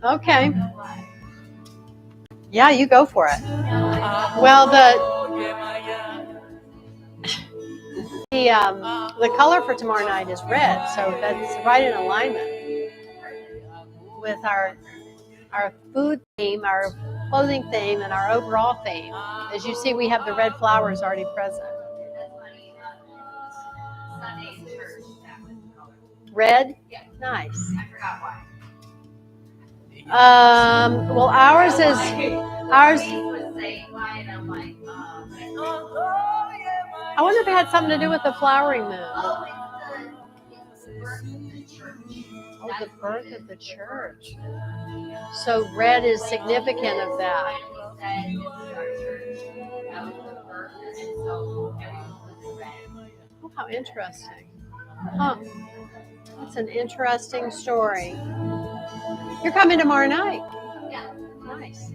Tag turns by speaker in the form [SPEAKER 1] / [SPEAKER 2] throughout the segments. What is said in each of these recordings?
[SPEAKER 1] Okay. Yeah, you go for it. Well, the color for tomorrow night is red, so that's right in alignment with our food theme, our clothing theme, and our overall theme. As you see, we have the red flowers already present. Red? Nice. Well, ours. I wonder if it had something to do with the flowering moon. Oh, the birth of the church. So red is significant of that. Oh, how interesting. Huh. That's an interesting story. You're coming tomorrow night. Yeah. Nice.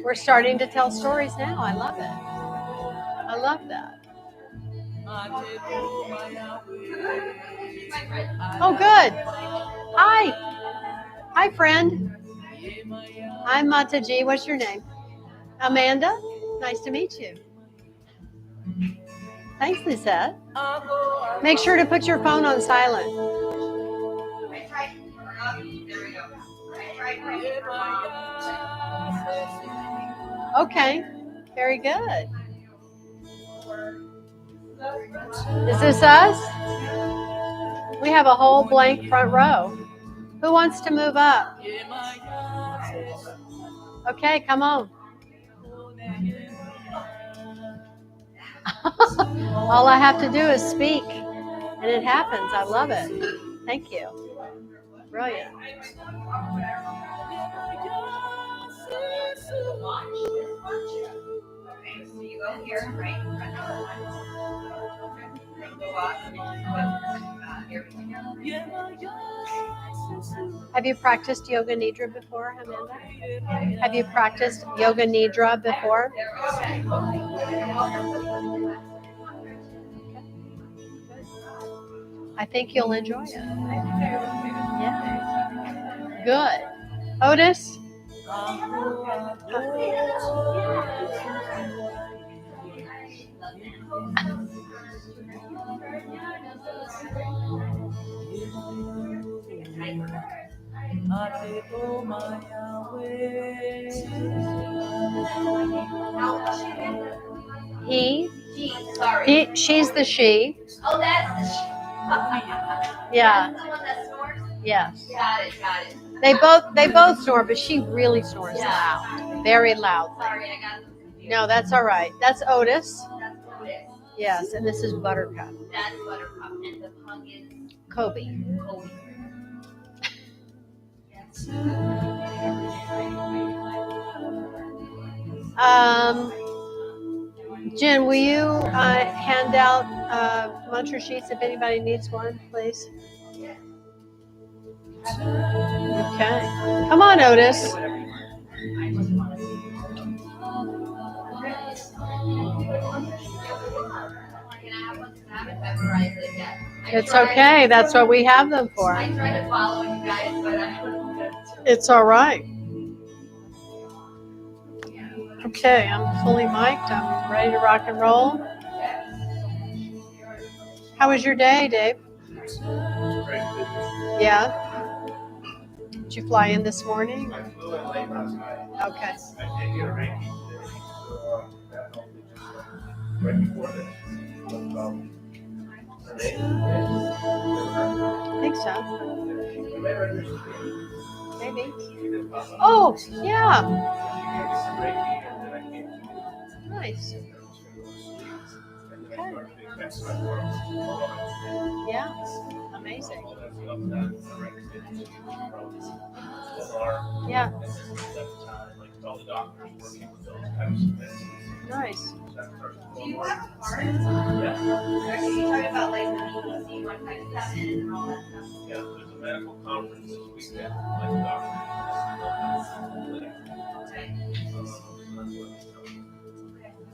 [SPEAKER 1] We're starting to tell stories now. I love it. I love that. Oh, good. Hi. Hi, friend. I'm MataJi. What's your name? Amanda? Nice to meet you. Thanks, Lisette. Make sure to put your phone on silent. Okay. Very good. Is this us? We have a whole blank front row. Who wants to move up? Okay, come on. All I have to do is speak, and it happens. I love it. Thank you. Brilliant. Have you practiced Yoga Nidra before, Amanda? Have you practiced Yoga Nidra before? I think you'll enjoy it. Yeah. Good. Otis? She's the she. Oh, that's the she. Yeah. That's the one that snores? Yes. Got it. They both snore, but she really snores loud. Very loud. Sorry, I got them. No, that's all right. That's Otis. That's Otis. Yes, and this is Buttercup. That's Buttercup, and the pug is Kobe. Jen, will you hand out mantra sheets if anybody needs one, please? Okay. Come on, Otis. It's okay. That's what we have them for. I try to follow you guys, but it's all right. Okay, I'm fully mic'd. I'm ready to rock and roll. How was your day, Dave? Yeah. Did you fly in this morning? I flew in late last night. Okay. I did get a Reiki today, so that helped me just right before this. I think so. Maybe. Oh, yeah. Nice. Okay. Yeah. Amazing. Yeah. Nice. Do you have cards? Yeah. You talk about like the BBC 157 and all that stuff. Yeah, there's a medical conference this weekend. Like doctors. Okay.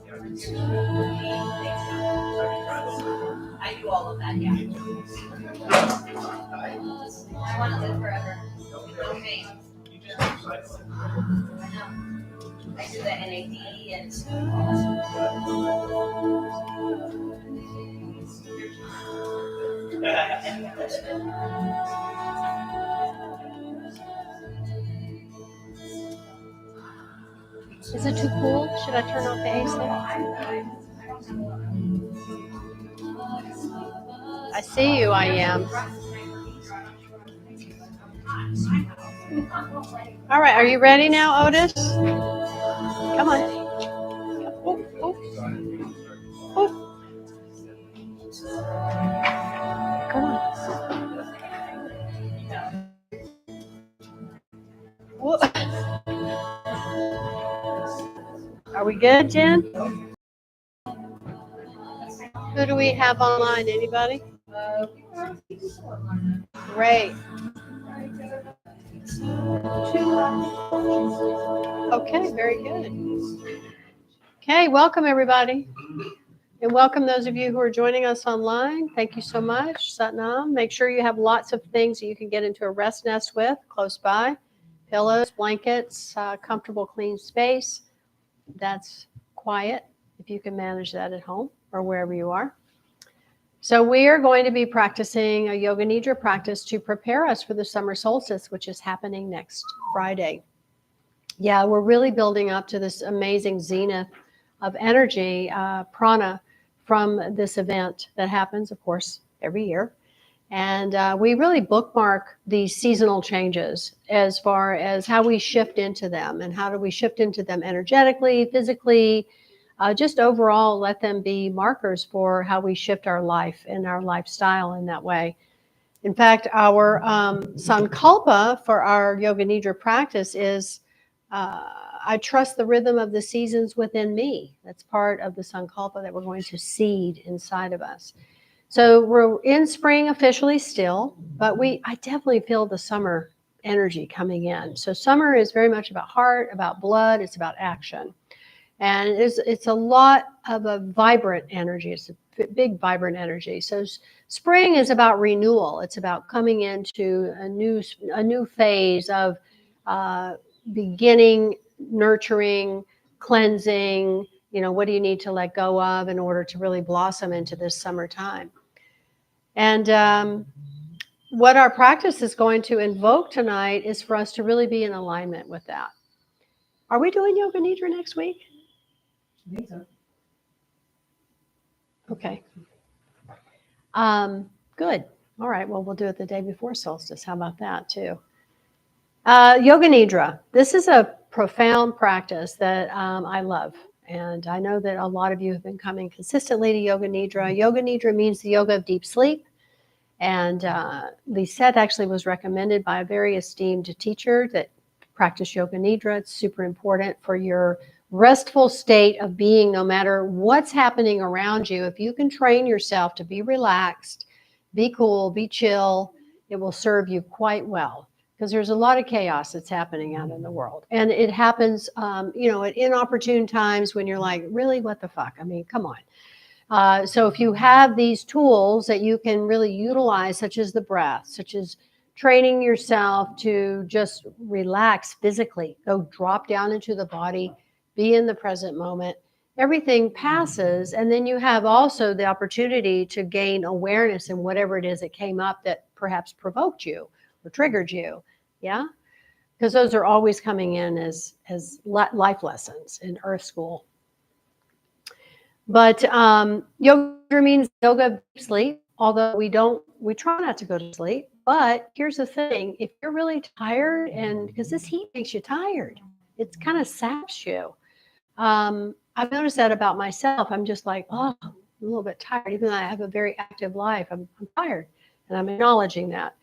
[SPEAKER 1] Yeah, I can I do all of that, yeah. I want to live forever. No pain. I know. I do the NAD and... Is it too cool? Should I turn off the AC? I see you, I am. All right, are you ready now, Otis? Come on. Oh, oh. Oh. Come on. Whoa. Are we good, Jen? Who do we have online? Anybody? Great. Okay, very good. Okay, welcome everybody. And welcome those of you who are joining us online. Thank you so much, Satnam. Make sure you have lots of things that you can get into a rest nest with close by. Pillows, blankets, comfortable, clean space. That's quiet, if you can manage that at home or wherever you are. So we are going to be practicing a Yoga Nidra practice to prepare us for the summer solstice, which is happening next Friday. Yeah, we're really building up to this amazing zenith of energy, prana, from this event that happens, of course, every year. And we really bookmark these seasonal changes as far as how we shift into them and how do we shift into them energetically, physically, just overall let them be markers for how we shift our life and our lifestyle in that way. In fact, our sankalpa for our Yoga Nidra practice is, I trust the rhythm of the seasons within me. That's part of the sankalpa that we're going to seed inside of us. So we're in spring officially still, but I definitely feel the summer energy coming in. So summer is very much about heart, about blood, it's about action. And it's a lot of a vibrant energy. It's a big, vibrant energy. So spring is about renewal. It's about coming into a new phase of beginning, nurturing, cleansing. You know, what do you need to let go of in order to really blossom into this summertime? And what our practice is going to invoke tonight is for us to really be in alignment with that. Are we doing Yoga Nidra next week? I think so. Okay. Good. All right. Well, we'll do it the day before solstice. How about that too? Yoga Nidra. This is a profound practice that I love. And I know that a lot of you have been coming consistently to Yoga Nidra. Yoga Nidra means the yoga of deep sleep. And the set actually was recommended by a very esteemed teacher that practiced Yoga Nidra. It's super important for your restful state of being, no matter what's happening around you. If you can train yourself to be relaxed, be cool, be chill, it will serve you quite well. Because there's a lot of chaos that's happening out in the world. And it happens, at inopportune times when you're like, really, what the fuck? I mean, come on. So if you have these tools that you can really utilize, such as the breath, such as training yourself to just relax physically, go drop down into the body, be in the present moment, everything passes. And then you have also the opportunity to gain awareness in whatever it is that came up that perhaps provoked you or triggered you. Yeah. Because those are always coming in as life lessons in Earth School. But yoga means yoga of deep sleep, although we try not to go to sleep. But here's the thing, if you're really tired, and because this heat makes you tired, it kind of saps you. I've noticed that about myself. I'm just like, oh, I'm a little bit tired, even though I have a very active life. I'm tired, and I'm acknowledging that.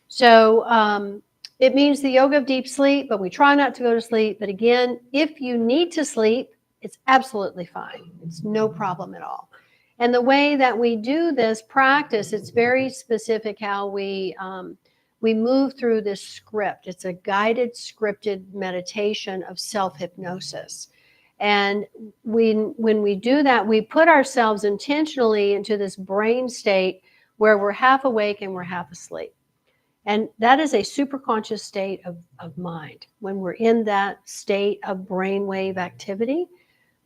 [SPEAKER 1] So it means the yoga of deep sleep, but we try not to go to sleep. But again, if you need to sleep, it's absolutely fine. It's no problem at all. And the way that we do this practice, it's very specific how we move through this script. It's a guided, scripted meditation of self hypnosis. And when we do that, we put ourselves intentionally into this brain state where we're half awake and we're half asleep. And that is a superconscious state of mind. When we're in that state of brainwave activity,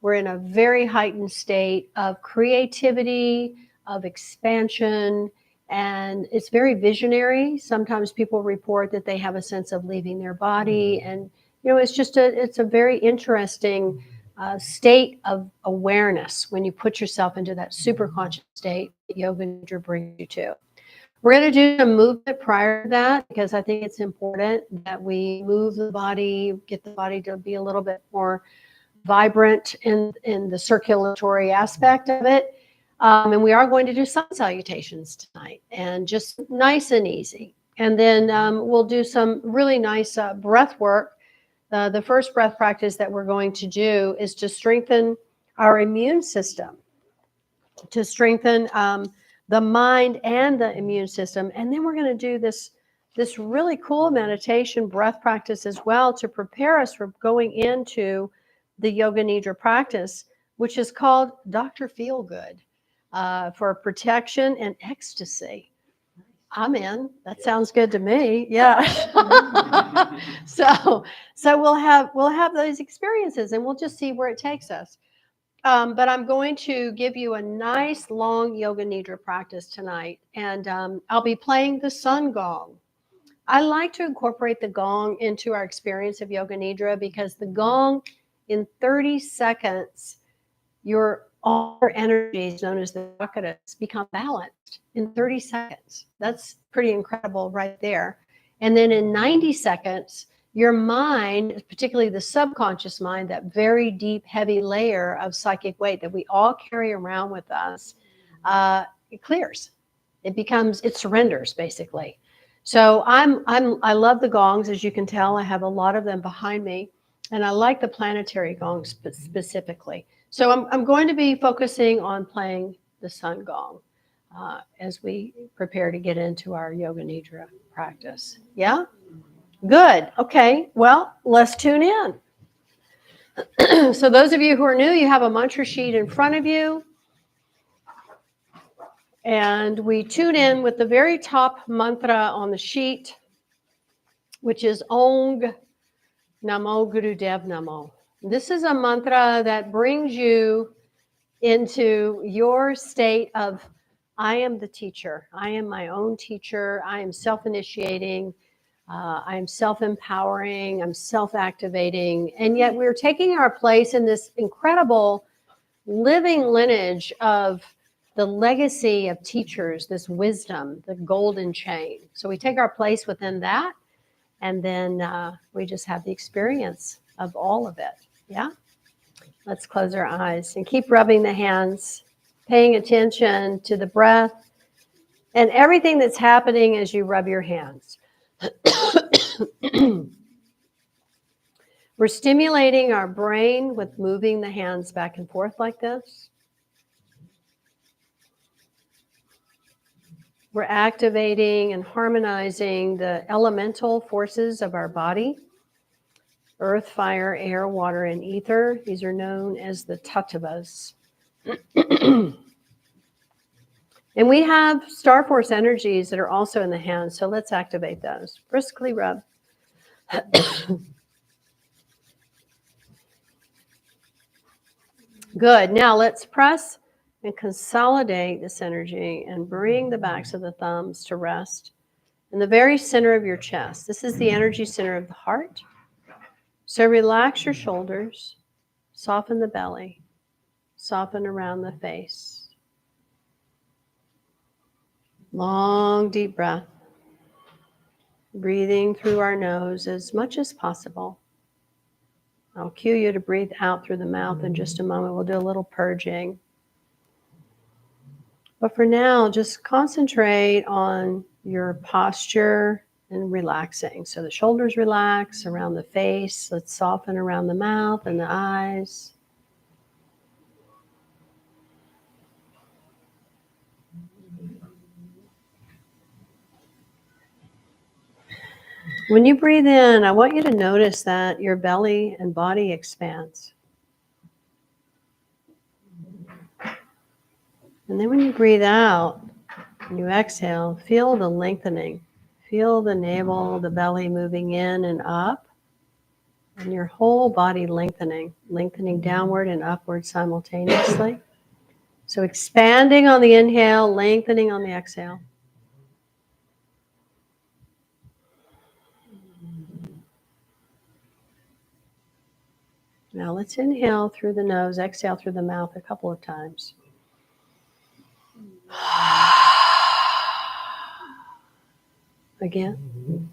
[SPEAKER 1] we're in a very heightened state of creativity, of expansion, and it's very visionary. Sometimes people report that they have a sense of leaving their body, and it's a very interesting state of awareness when you put yourself into that superconscious state that Yoga Nidra brings you to. We're going to do some movement prior to that because I think it's important that we move the body, get the body to be a little bit more vibrant in the circulatory aspect of it. And we are going to do sun salutations tonight, and just nice and easy. And then we'll do some really nice breath work. The first breath practice that we're going to do is to strengthen our immune system, to strengthen the mind and the immune system. And then we're going to do this really cool meditation breath practice as well to prepare us for going into the Yoga Nidra practice, which is called Dr. Feelgood, for protection and ecstasy. I'm in. That sounds good to me. Yeah. So we'll have those experiences, and we'll just see where it takes us. But I'm going to give you a nice long Yoga Nidra practice tonight, and I'll be playing the sun gong. I like to incorporate the gong into our experience of Yoga Nidra because the gong, in 30 seconds, all your energies, known as the chakras, become balanced in 30 seconds. That's pretty incredible right there. And then in 90 seconds, your mind, particularly the subconscious mind, that very deep, heavy layer of psychic weight that we all carry around with us, it clears. It surrenders, basically. So I love the gongs, as you can tell. I have a lot of them behind me, and I like the planetary gongs specifically. So I'm going to be focusing on playing the sun gong as we prepare to get into our Yoga Nidra practice. Yeah? Good. Okay. Well, let's tune in. So those of you who are new, you have a mantra sheet in front of you. And we tune in with the very top mantra on the sheet, which is Ong Namo Gurudev Namo. This is a mantra that brings you into your state of, I am the teacher. I am my own teacher. I am self-initiating. I am self-empowering. I'm self-activating. And yet we're taking our place in this incredible living lineage of the legacy of teachers, this wisdom, the golden chain. So we take our place within that, and then we just have the experience of all of it. Yeah? Let's close our eyes and keep rubbing the hands, paying attention to the breath and everything that's happening as you rub your hands. We're stimulating our brain with moving the hands back and forth like this. We're activating and harmonizing the elemental forces of our body. Earth, fire, air, water, and ether. These are known as the tattvas. And we have star force energies that are also in the hands, so let's activate those. Briskly rub. Good. Now let's press and consolidate this energy and bring the backs of the thumbs to rest in the very center of your chest. This is the energy center of the heart. So relax your shoulders, soften the belly, soften around the face. Long, deep breath. Breathing through our nose as much as possible. I'll cue you to breathe out through the mouth in just a moment. We'll do a little purging. But for now, just concentrate on your posture and relaxing. So the shoulders relax around the face. Let's soften around the mouth and the eyes. When you breathe in, I want you to notice that your belly and body expands.
[SPEAKER 2] And then when you breathe out, and you exhale, feel the lengthening. Feel the navel, the belly moving in and up, and your whole body lengthening downward and upward simultaneously. So expanding on the inhale, lengthening on the exhale. Now let's inhale through the nose, exhale through the mouth a couple of times. Again.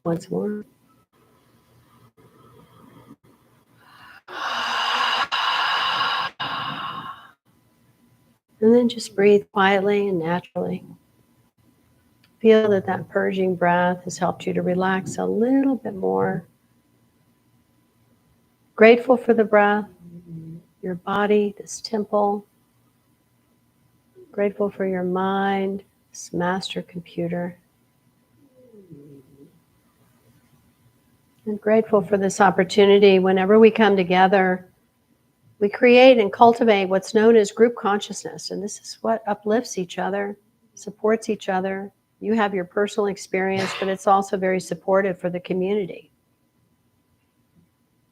[SPEAKER 2] Once more. And then just breathe quietly and naturally. Feel that that purging breath has helped you to relax a little bit more. Grateful for the breath, your body, this temple. Grateful for your mind, this master computer. And grateful for this opportunity. Whenever we come together, we create and cultivate what's known as group consciousness. And this is what uplifts each other, supports each other. You have your personal experience, but it's also very supportive for the community.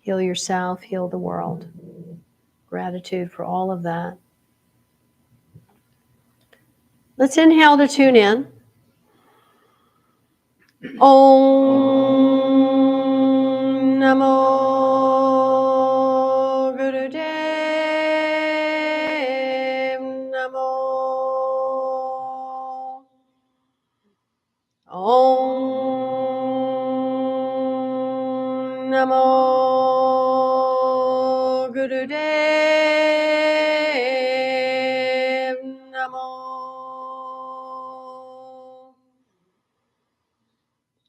[SPEAKER 2] Heal yourself, heal the world. Gratitude for all of that. Let's inhale to tune in. Om Namo Gurudev Namo. Om Namo Gurudev Namo.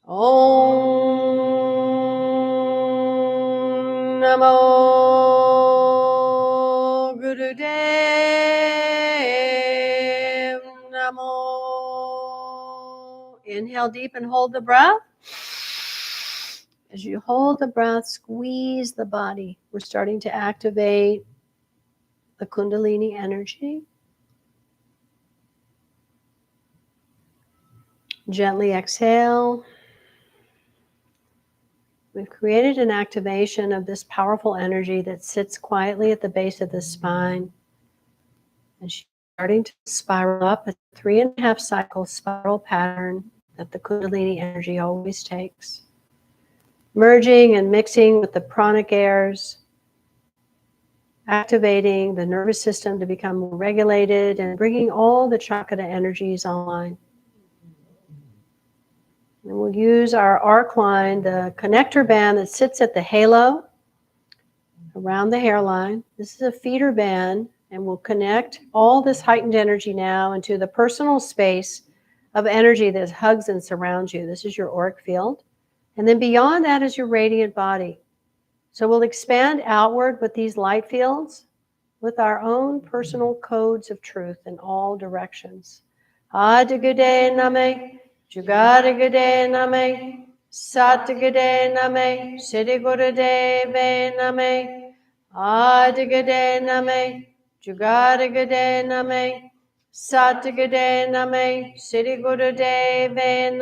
[SPEAKER 2] Om Namo Gurudev Namo. Inhale deep and hold the breath. As you hold the breath, squeeze the body. We're starting to activate the Kundalini energy. Gently exhale. We've created an activation of this powerful energy that sits quietly at the base of the spine. And she's starting to spiral up a 3.5 cycle spiral pattern that the Kundalini energy always takes. Merging and mixing with the pranic airs, activating the nervous system to become more regulated and bringing all the chakra energies online. And we'll use our arc line, the connector band that sits at the halo around the hairline. This is a feeder band, and we'll connect all this heightened energy now into the personal space of energy that hugs and surrounds you. This is your auric field. And then beyond that is your radiant body. So we'll expand outward with these light fields with our own personal codes of truth in all directions. Adagade name, Jugadagade name, Satagade name, Siddhigurudeve name, Adagade name, Jugadagade name, Satagade name, Siddhigurudeve name,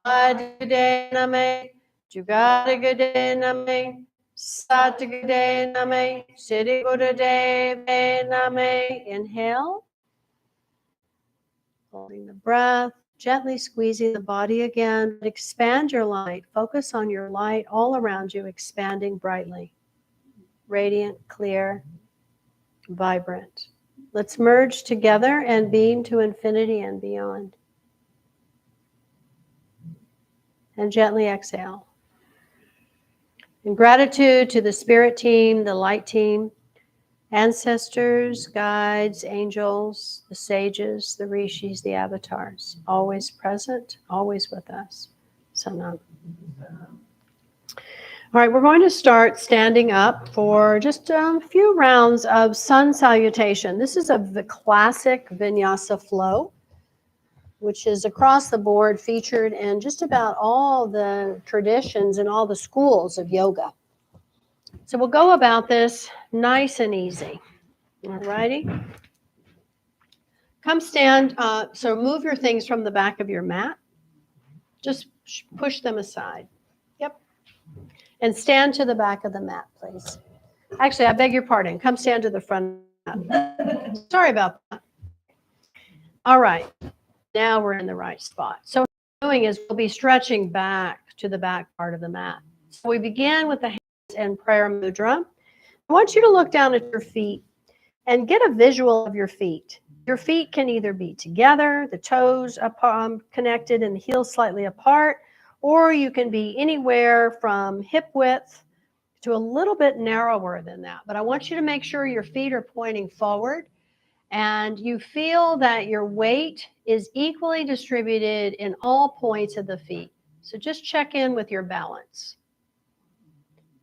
[SPEAKER 2] Adagade name, Jugadagade name, Satagade name, Siddhigurudeve name. Inhale. Holding the breath, gently squeezing the body again. Expand your light. Focus on your light all around you, expanding brightly. Radiant, clear, vibrant. Let's merge together and beam to infinity and beyond. And gently exhale. In gratitude to the spirit team, the light team, ancestors, guides, angels, the sages, the rishis, the avatars, always present, always with us. Sanam. All right, we're going to start standing up for just a few rounds of sun salutation. This is the classic vinyasa flow. which is across the board featured in just about all the traditions and all the schools of yoga. So we'll go about this nice and easy. All righty. Come stand. So move your things from the back of your mat. Just push them aside. Yep. And stand to the back of the mat, please. Actually, I beg your pardon. Come stand to the front of the mat. Sorry about that. All right. Now we're in the right spot. So what we're doing is we'll be stretching back to the back part of the mat. So we begin with the hands and prayer mudra. I want you to look down at your feet and get a visual of your feet. Your feet can either be together, the toes connected and the heels slightly apart, or you can be anywhere from hip width to a little bit narrower than that. But I want you to make sure your feet are pointing forward and you feel that your weight is equally distributed in all points of the feet. So just check in with your balance.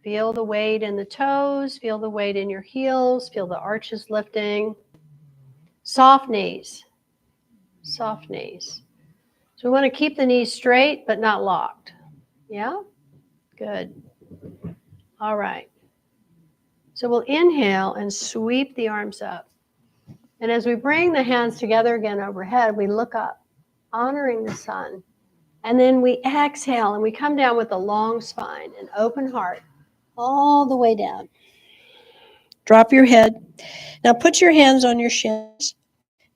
[SPEAKER 2] Feel the weight in the toes, feel the weight in your heels, feel the arches lifting. Soft knees, soft knees. So we want to keep the knees straight but not locked. Yeah? Good. All right. So we'll inhale and sweep the arms up. And as we bring the hands together again overhead, we look up, honoring the sun. And then we exhale and we come down with a long spine, an open heart, all the way down. Drop your head. Now put your hands on your shins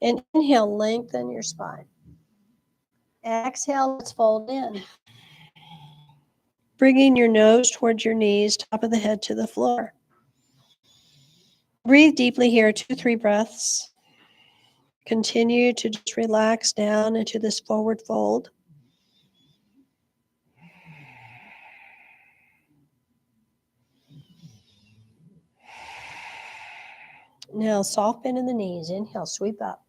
[SPEAKER 2] and inhale, lengthen your spine. Exhale, let's fold in. Bringing your nose towards your knees, top of the head to the floor. Breathe deeply here, 2-3 breaths. Continue to just relax down into this forward fold. Now soft bend in the knees. Inhale, sweep up.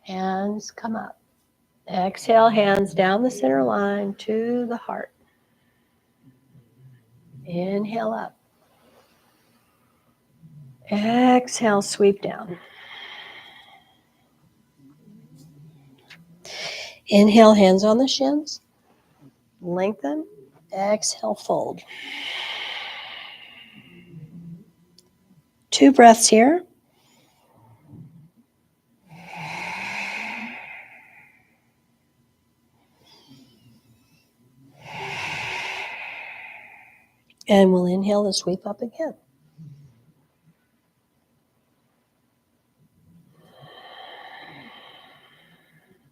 [SPEAKER 2] Hands come up. Exhale, hands down the center line to the heart. Inhale up. Exhale, sweep down. Inhale, hands on the shins. Lengthen. Exhale, fold. 2 breaths here. And we'll inhale and sweep up again.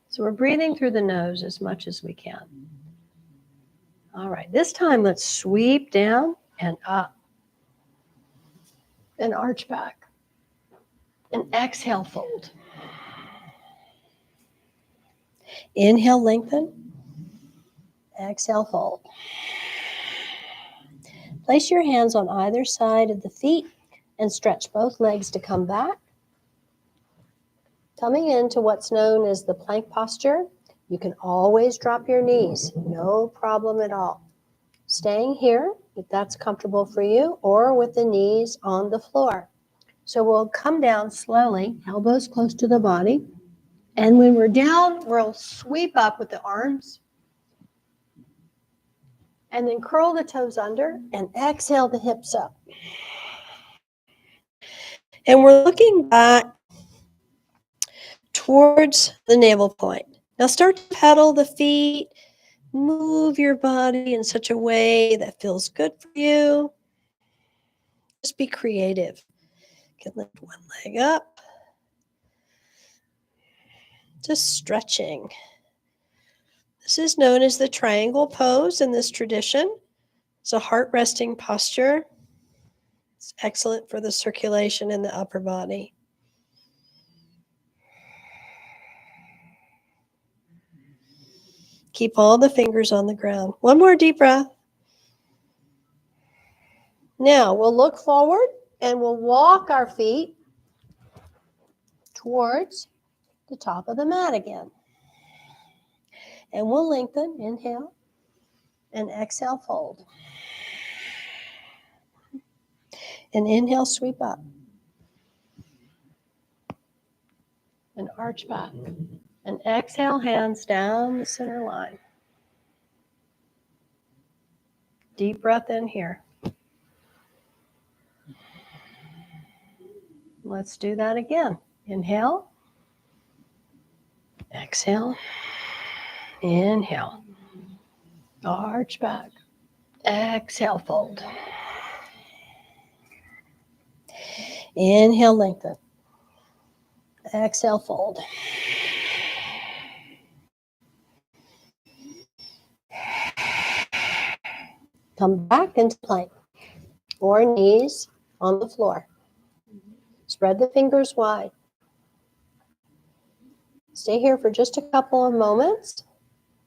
[SPEAKER 2] So we're breathing through the nose as much as we can. All right, this time let's sweep down and up. And arch back. And exhale, fold. Inhale, lengthen. Exhale, fold. Place your hands on either side of the feet and stretch both legs to come back. Coming into what's known as the plank posture, you can always drop your knees, no problem at all. Staying here, if that's comfortable for you, or with the knees on the floor. So we'll come down slowly, elbows close to the body. And when we're down, we'll sweep up with the arms. And then curl the toes under and exhale the hips up. And we're looking back towards the navel point. Now start to pedal the feet. Move your body in such a way that feels good for you. Just be creative. You can lift one leg up. Just stretching. This is known as the triangle pose in this tradition. It's a heart resting posture. It's excellent for the circulation in the upper body. Keep all the fingers on the ground. One more deep breath. Now we'll look forward and we'll walk our feet towards the top of the mat again. And we'll lengthen, inhale, and exhale, fold. And inhale, sweep up. and arch back. And exhale, hands down the center line. Deep breath in here. Let's do that again. Inhale. Exhale. Inhale. Arch back. Exhale, fold. Inhale, lengthen. Exhale, fold. Come back into plank or knees on the floor. Spread the fingers wide. Stay here for just a couple of moments.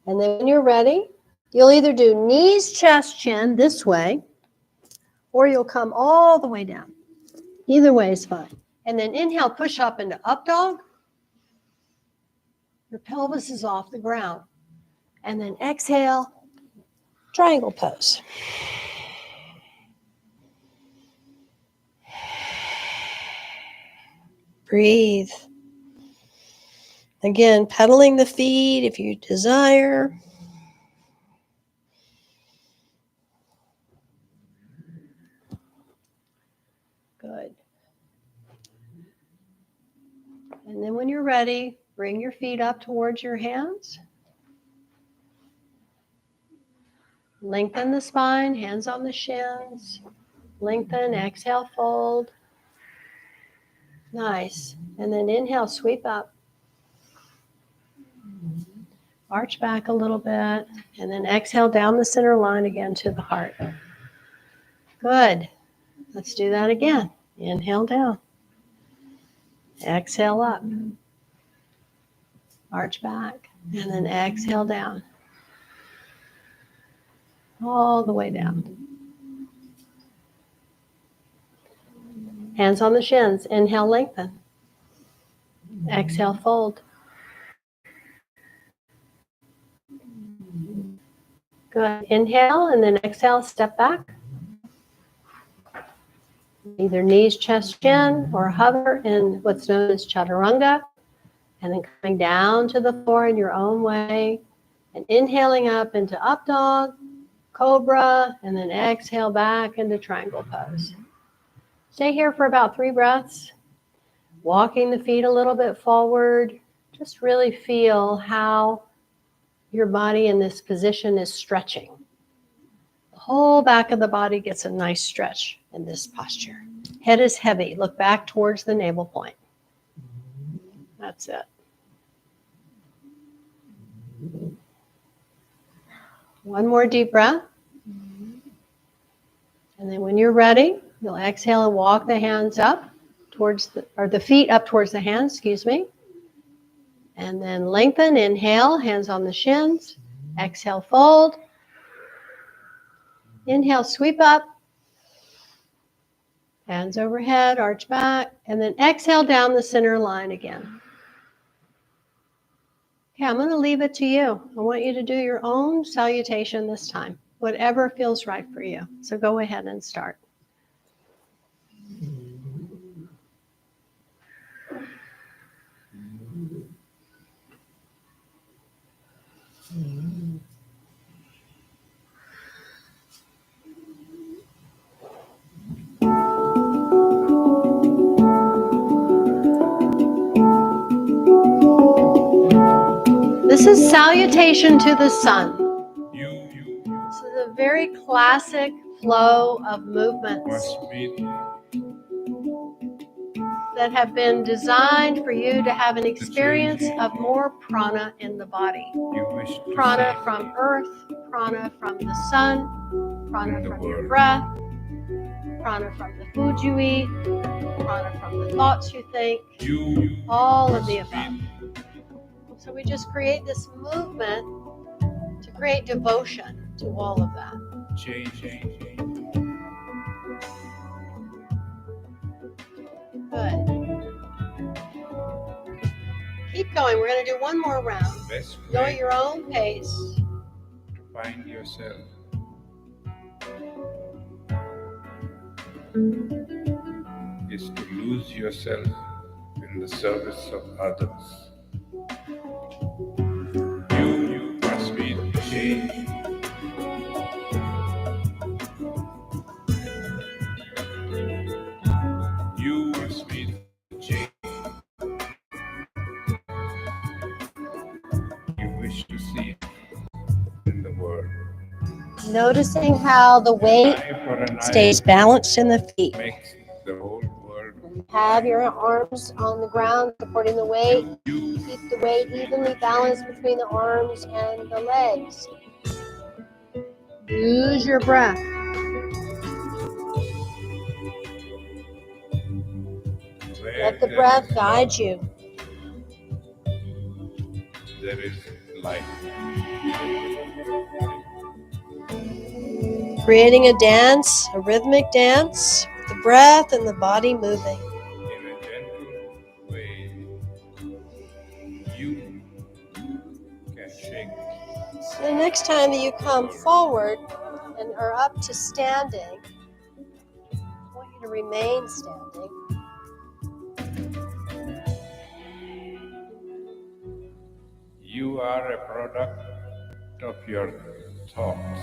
[SPEAKER 2] And then when you're ready, you'll either do knees, chest, chin this way, or you'll come all the way down. Either way is fine. And then inhale, push up into up dog. Your pelvis is off the ground. And then exhale, triangle pose. Breathe. Again, pedaling the feet if you desire. Good. And then when you're ready, bring your feet up towards your hands. Lengthen the spine, hands on the shins. Lengthen, exhale, fold. Nice. And then inhale, sweep up. Arch back a little bit. And then exhale down the center line again to the heart. Good. Let's do that again. Inhale down. Exhale up. Arch back. And then exhale down. All the way down. Hands on the shins. Inhale, lengthen. Exhale, fold. Good. Inhale and then exhale, step back. Either knees, chest, chin, or hover in what's known as chaturanga. And then coming down to the floor in your own way. And inhaling up into up dog, cobra, and then exhale back into triangle pose. Stay here for about 3 breaths. Walking the feet a little bit forward. Just really feel how your body in this position is stretching. The whole back of the body gets a nice stretch in this posture. Head is heavy. Look back towards the navel point. That's it. One more deep breath. And then when you're ready, you'll exhale and walk the hands up towards the feet up towards the hands, And then lengthen, inhale, hands on the shins. Exhale, fold. Inhale, sweep up. Hands overhead, arch back. And then exhale down the center line again. Okay, I'm going to leave it to you. I want you to do your own salutation this time, whatever feels right for you. So go ahead and start. This is salutation to the sun. This is a very classic flow of movements that have been designed for you to have an experience of more prana in the body. Prana from earth, prana from the sun, prana from your breath, prana from the food you eat, prana from the thoughts you think, all of the above. So we just create this movement to create devotion to all of that. Good. Keep going. We're going to do one more round. Go at your own pace.
[SPEAKER 3] Find yourself. Is to lose yourself in in the service of others. You must be the change. You must be the change you wish to see in the world.
[SPEAKER 2] Noticing how the weight stays balanced in the feet.
[SPEAKER 3] Makes the whole world.
[SPEAKER 2] Have your arms on the ground supporting the weight. Keep the weight evenly balanced between the arms and the legs. Use your breath. Let the breath guide you.
[SPEAKER 3] There is light.
[SPEAKER 2] Creating a dance, a rhythmic dance, with the breath and the body moving.
[SPEAKER 3] In a gentle way, you can shake.
[SPEAKER 2] So the next time that you come forward and are up to standing, I want you to remain standing.
[SPEAKER 3] You are a product of your thoughts.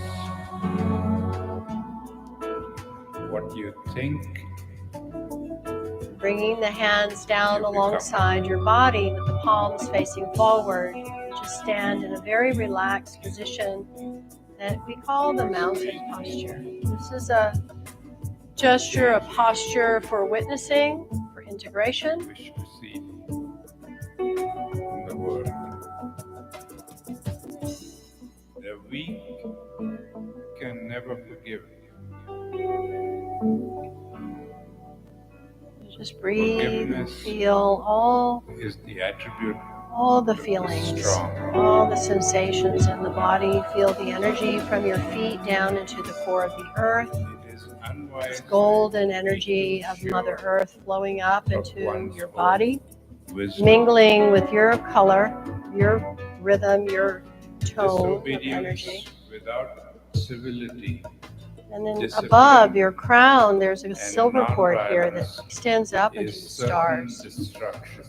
[SPEAKER 3] What you think.
[SPEAKER 2] Bringing the hands down alongside your body with the palms facing forward. Just stand in a very relaxed position that we call the mountain posture. This is a gesture, a posture for witnessing, for integration.
[SPEAKER 3] Wish to see in the world. The weak can never forgive.
[SPEAKER 2] Just breathe,
[SPEAKER 3] Forgiveness
[SPEAKER 2] feel all
[SPEAKER 3] is the attribute
[SPEAKER 2] the feelings,
[SPEAKER 3] strong.
[SPEAKER 2] all the sensations in the body. Feel the energy from your feet down into the core of the earth.
[SPEAKER 3] It is unwise.
[SPEAKER 2] This golden energy of Mother Earth flowing up into your body,
[SPEAKER 3] Wisdom.
[SPEAKER 2] mingling with your color, your rhythm, your tone of
[SPEAKER 3] Disobedience
[SPEAKER 2] energy.
[SPEAKER 3] without civility.
[SPEAKER 2] And then
[SPEAKER 3] Discipline
[SPEAKER 2] above your crown, there's a
[SPEAKER 3] and
[SPEAKER 2] silver cord here that
[SPEAKER 3] non-violence
[SPEAKER 2] extends up into
[SPEAKER 3] is
[SPEAKER 2] the
[SPEAKER 3] certain
[SPEAKER 2] stars.
[SPEAKER 3] destruction.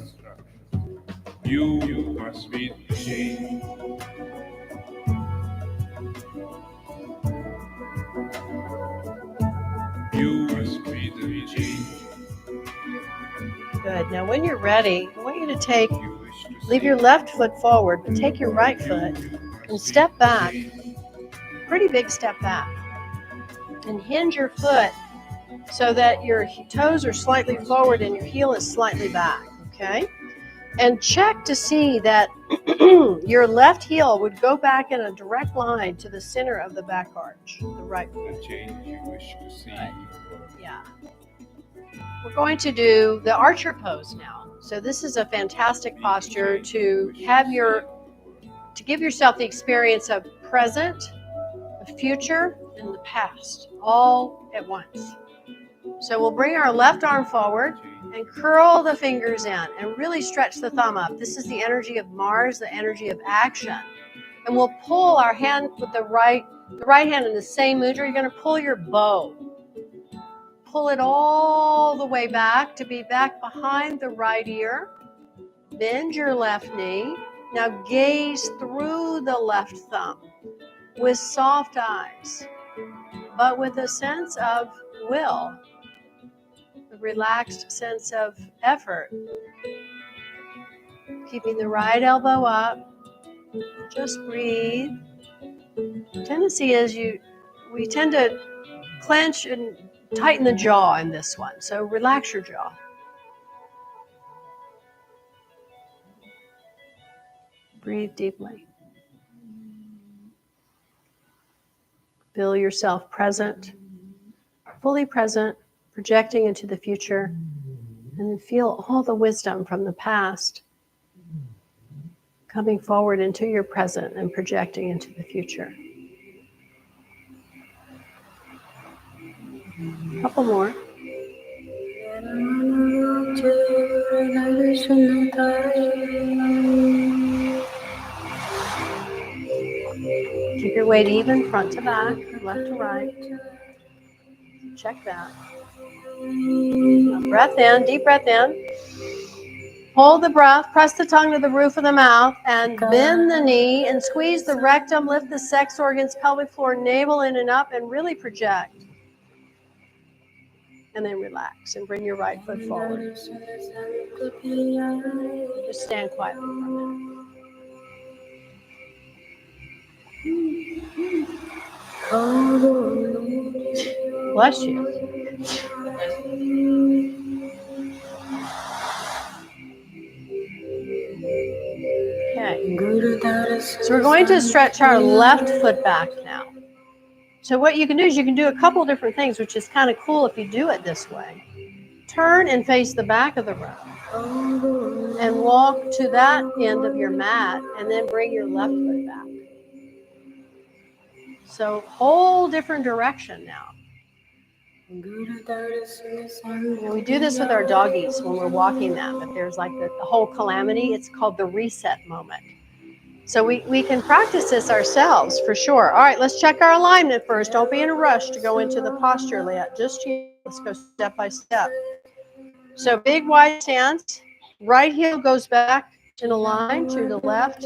[SPEAKER 3] You must be the change. You must be the change
[SPEAKER 2] Good. Now when you're ready, I want you to take,
[SPEAKER 3] you wish to
[SPEAKER 2] leave
[SPEAKER 3] see.
[SPEAKER 2] your left foot forward, but take your right foot and step back, pretty big step back. And hinge your foot so that your toes are slightly forward and your heel is slightly back, okay? And check to see that your left heel would go back in a direct line to the center of the back arch, the right foot.
[SPEAKER 3] The change you wish to see.
[SPEAKER 2] Right. Yeah. We're going to do the archer pose now. So this is a fantastic posture to give yourself the experience of present, the future, and the past, all at once. So we'll bring our left arm forward and curl the fingers in and really stretch the thumb up. This is the energy of Mars, the energy of action. And we'll pull our hand with the right hand in the same mudra. You're going to pull your bow. Pull it all the way back to be back behind the right ear. Bend your left knee. Now gaze through the left thumb with soft eyes, but with a sense of will, a relaxed sense of effort. Keeping the right elbow up. Just breathe. The tendency is we tend to clench and tighten the jaw in this one, so relax your jaw. Breathe deeply. Feel yourself present, fully present, projecting into the future, and then feel all the wisdom from the past coming forward into your present and projecting into the future. A couple more. Keep your weight even, front to back, left to right. Check that. Now breath in, deep breath in. Hold the breath, press the tongue to the roof of the mouth, and bend the knee and squeeze the rectum, lift the sex organs, pelvic floor, navel in and up, and really project. And then relax and bring your right foot forward. Just stand quietly for a minute. Bless you. Okay. So we're going to stretch our left foot back now. So what you can do is you can do a couple different things, which is kind of cool if you do it this way. Turn and face the back of the row and walk to that end of your mat and then bring your left foot back. So whole different direction now. And we do this with our doggies when we're walking them. If there's like the whole calamity, it's called the reset moment. So we can practice this ourselves for sure. All right, let's check our alignment first. Don't be in a rush to go into the posture yet. Just yet. Let's go step by step. So big wide stance. Right heel goes back in a line to the left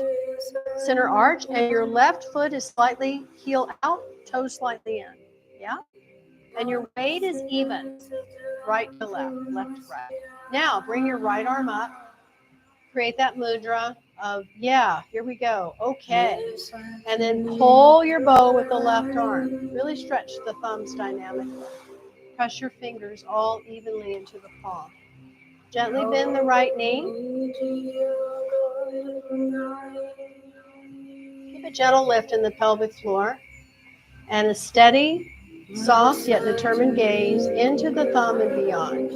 [SPEAKER 2] center arch, and your left foot is slightly heel out, toes slightly in. Yeah? And your weight is even, right to left, left to right. Now, bring your right arm up. Create that mudra of, yeah, here we go. Okay. And then pull your bow with the left arm. Really stretch the thumbs dynamically. Press your fingers all evenly into the palm. Gently bend the right knee. Keep a gentle lift in the pelvic floor. And a steady, soft yet determined gaze into the thumb and beyond.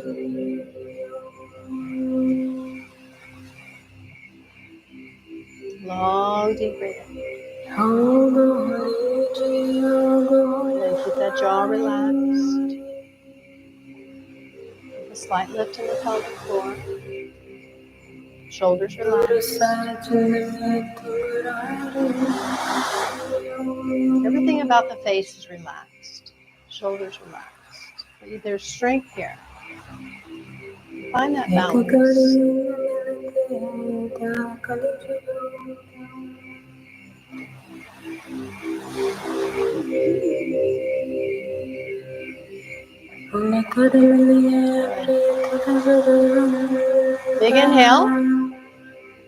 [SPEAKER 2] Long deep breathing. And keep that jaw relaxed. A slight lift in the pelvic floor. Shoulders relaxed. Everything about the face is relaxed. Shoulders relaxed. There's strength here. Find that balance. Big inhale.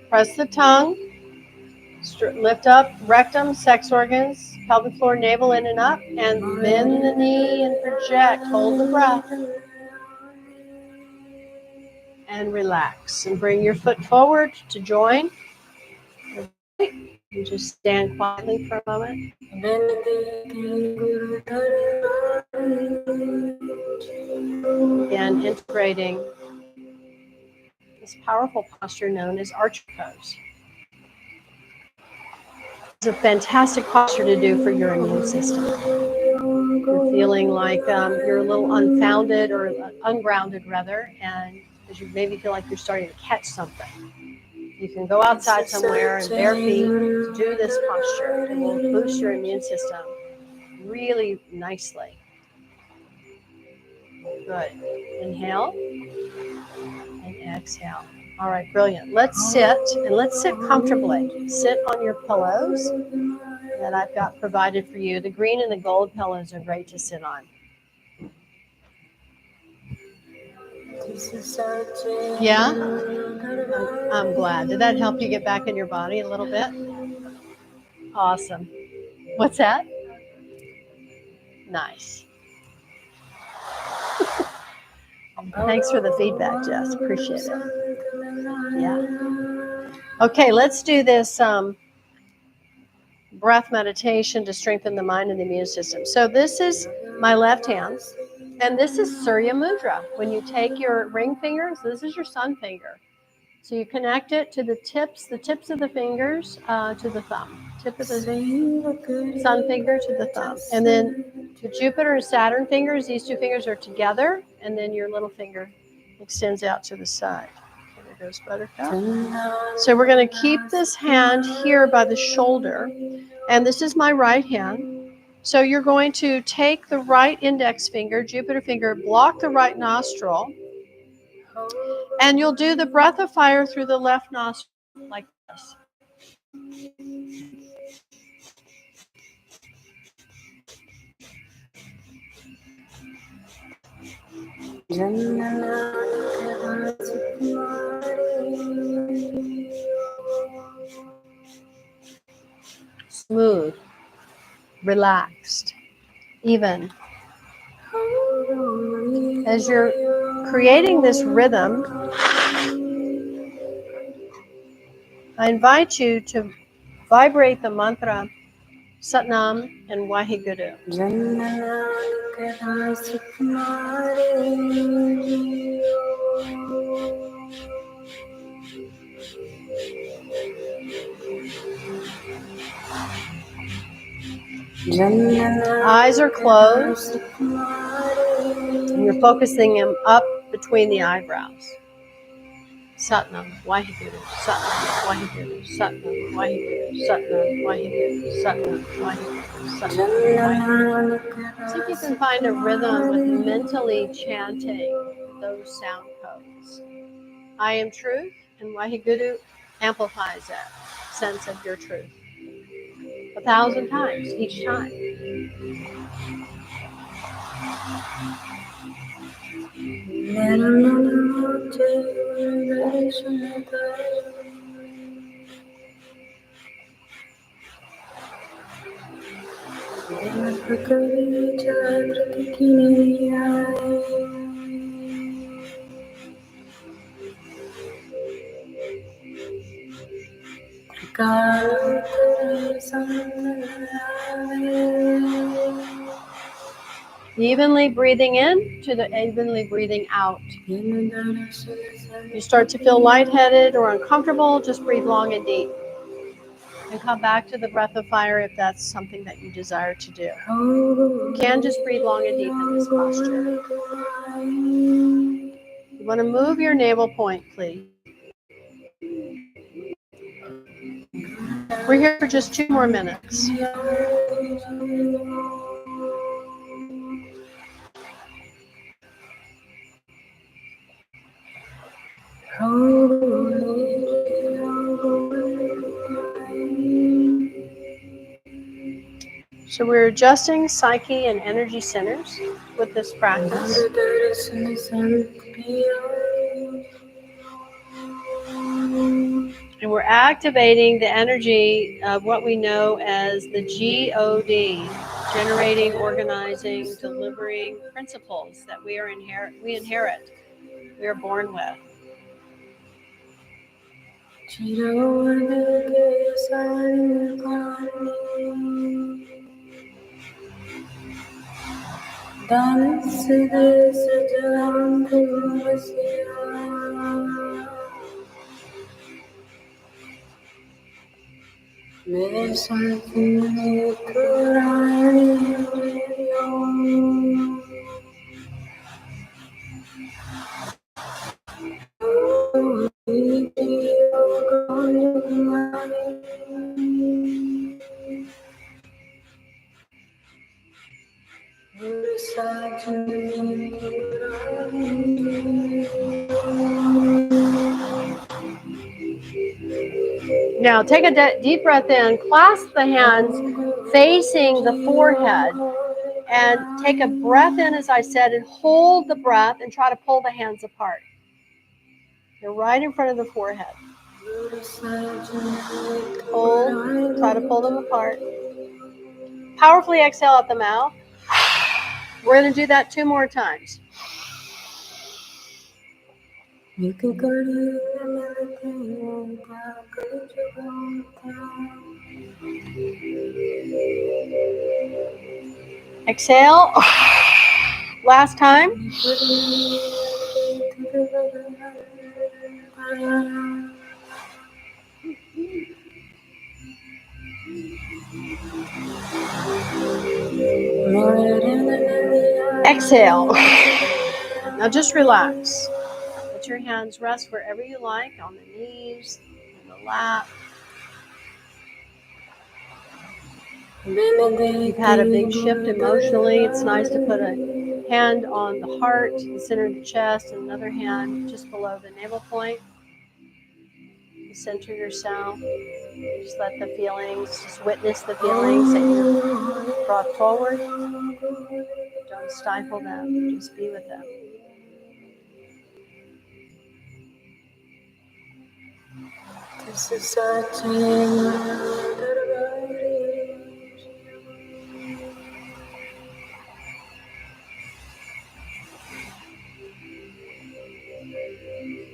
[SPEAKER 2] Press the tongue. Lift up rectum, sex organs, pelvic floor, navel in and up, and bend the knee and project. Hold the breath. And relax. And bring your foot forward to join. And just stand quietly for a moment. And integrating this powerful posture known as archer pose. It's a fantastic posture to do for your immune system. You're feeling like you're a little unfounded or ungrounded rather, and as you maybe feel like you're starting to catch something. You can go outside somewhere and bare feet to do this posture. It will boost your immune system really nicely. Good. Inhale and exhale. All right, brilliant. Let's sit, and let's sit comfortably. Sit on your pillows that I've got provided for you. The green and the gold pillows are great to sit on. Yeah? I'm glad. Did that help you get back in your body a little bit? Awesome. What's that? Nice. Thanks for the feedback, Jess. Appreciate it. Yeah. Okay, let's do this breath meditation to strengthen the mind and the immune system. So this is my left hand, and this is Surya Mudra. When you take your ring fingers, this is your sun finger. So you connect it to the tips of the fingers to the thumb. Tip of the sun finger to the thumb. And then the Jupiter and Saturn fingers, these two fingers are together, and then your little finger extends out to the side. Okay, there goes Buttercup. So we're going to keep this hand here by the shoulder, and this is my right hand. So you're going to take the right index finger, Jupiter finger, block the right nostril, And you'll do the breath of fire through the left nostril like this. Smooth, relaxed, even. As you're creating this rhythm, I invite you to vibrate the mantra Satnam and Waheguru. Eyes are closed, and you're focusing them up between the eyebrows. Satnam, Waheguru, Satnam, Waheguru, Satnam, Waheguru, Satnam, Waheguru, Satnam, Waheguru, Satnam, Waheguru. See if you can find a rhythm with mentally chanting those sound codes. I am truth, and Waheguru amplifies that sense of your truth 1,000 times each time. Evenly breathing in to the evenly breathing out. You start to feel lightheaded or uncomfortable, just breathe long and deep. And come back to the breath of fire if that's something that you desire to do. You can just breathe long and deep in this posture. You want to move your navel point, please. We're here for just 2 more minutes. So we're adjusting psyche and energy centers with this practice. And we're activating the energy of what we know as the GOD, generating, organizing, delivering principles that we inherit, we are born with. Now take a deep breath in, clasp the hands facing the forehead, and take a breath in, as I said, and hold the breath and try to pull the hands apart. They're right in front of the forehead. Hold, try to pull them apart. Powerfully exhale out the mouth. We're going to do that 2 more times. Exhale. Last time. Exhale. Now just relax. Let your hands rest wherever you like, on the knees, in the lap. You've had a big shift emotionally. It's nice to put a hand on the heart, the center of the chest, and another hand just below the navel point. Center yourself. Just let the feelings, just witness the feelings that you brought forward. Don't stifle them, just be with them. This is a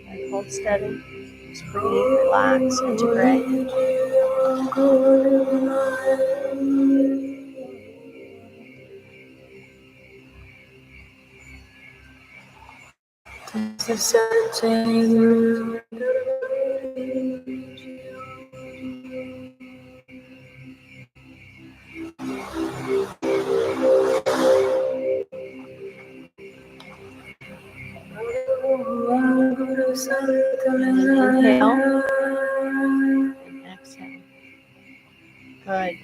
[SPEAKER 2] and hold steady. Just breathe, relax, integrate. This is a inhale and exhale. Good.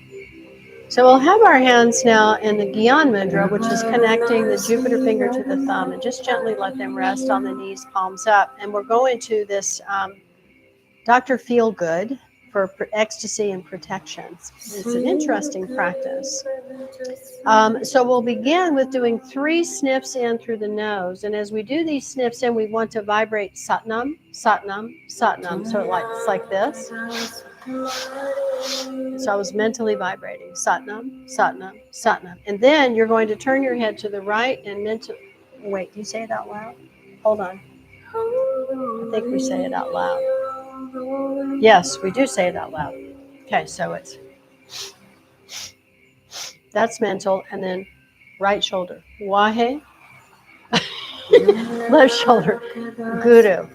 [SPEAKER 2] So we'll have our hands now in the Gyan Mudra, which is connecting the Jupiter finger to the thumb, and just gently let them rest on the knees, palms up. And we're going to this Dr. Feel Good for ecstasy and protection. It's an interesting practice. So we'll begin with doing 3 sniffs in through the nose. And as we do these sniffs in, we want to vibrate Satnam, Satnam, Satnam. So it's like this. So I was mentally vibrating Satnam, Satnam, Satnam. And then you're going to turn your head to the right and wait, do you say it out loud? Hold on. I think we say it out loud. Yes, we do say it out loud. Okay, so that's mental, and then right shoulder, Wahe, left shoulder, Guru.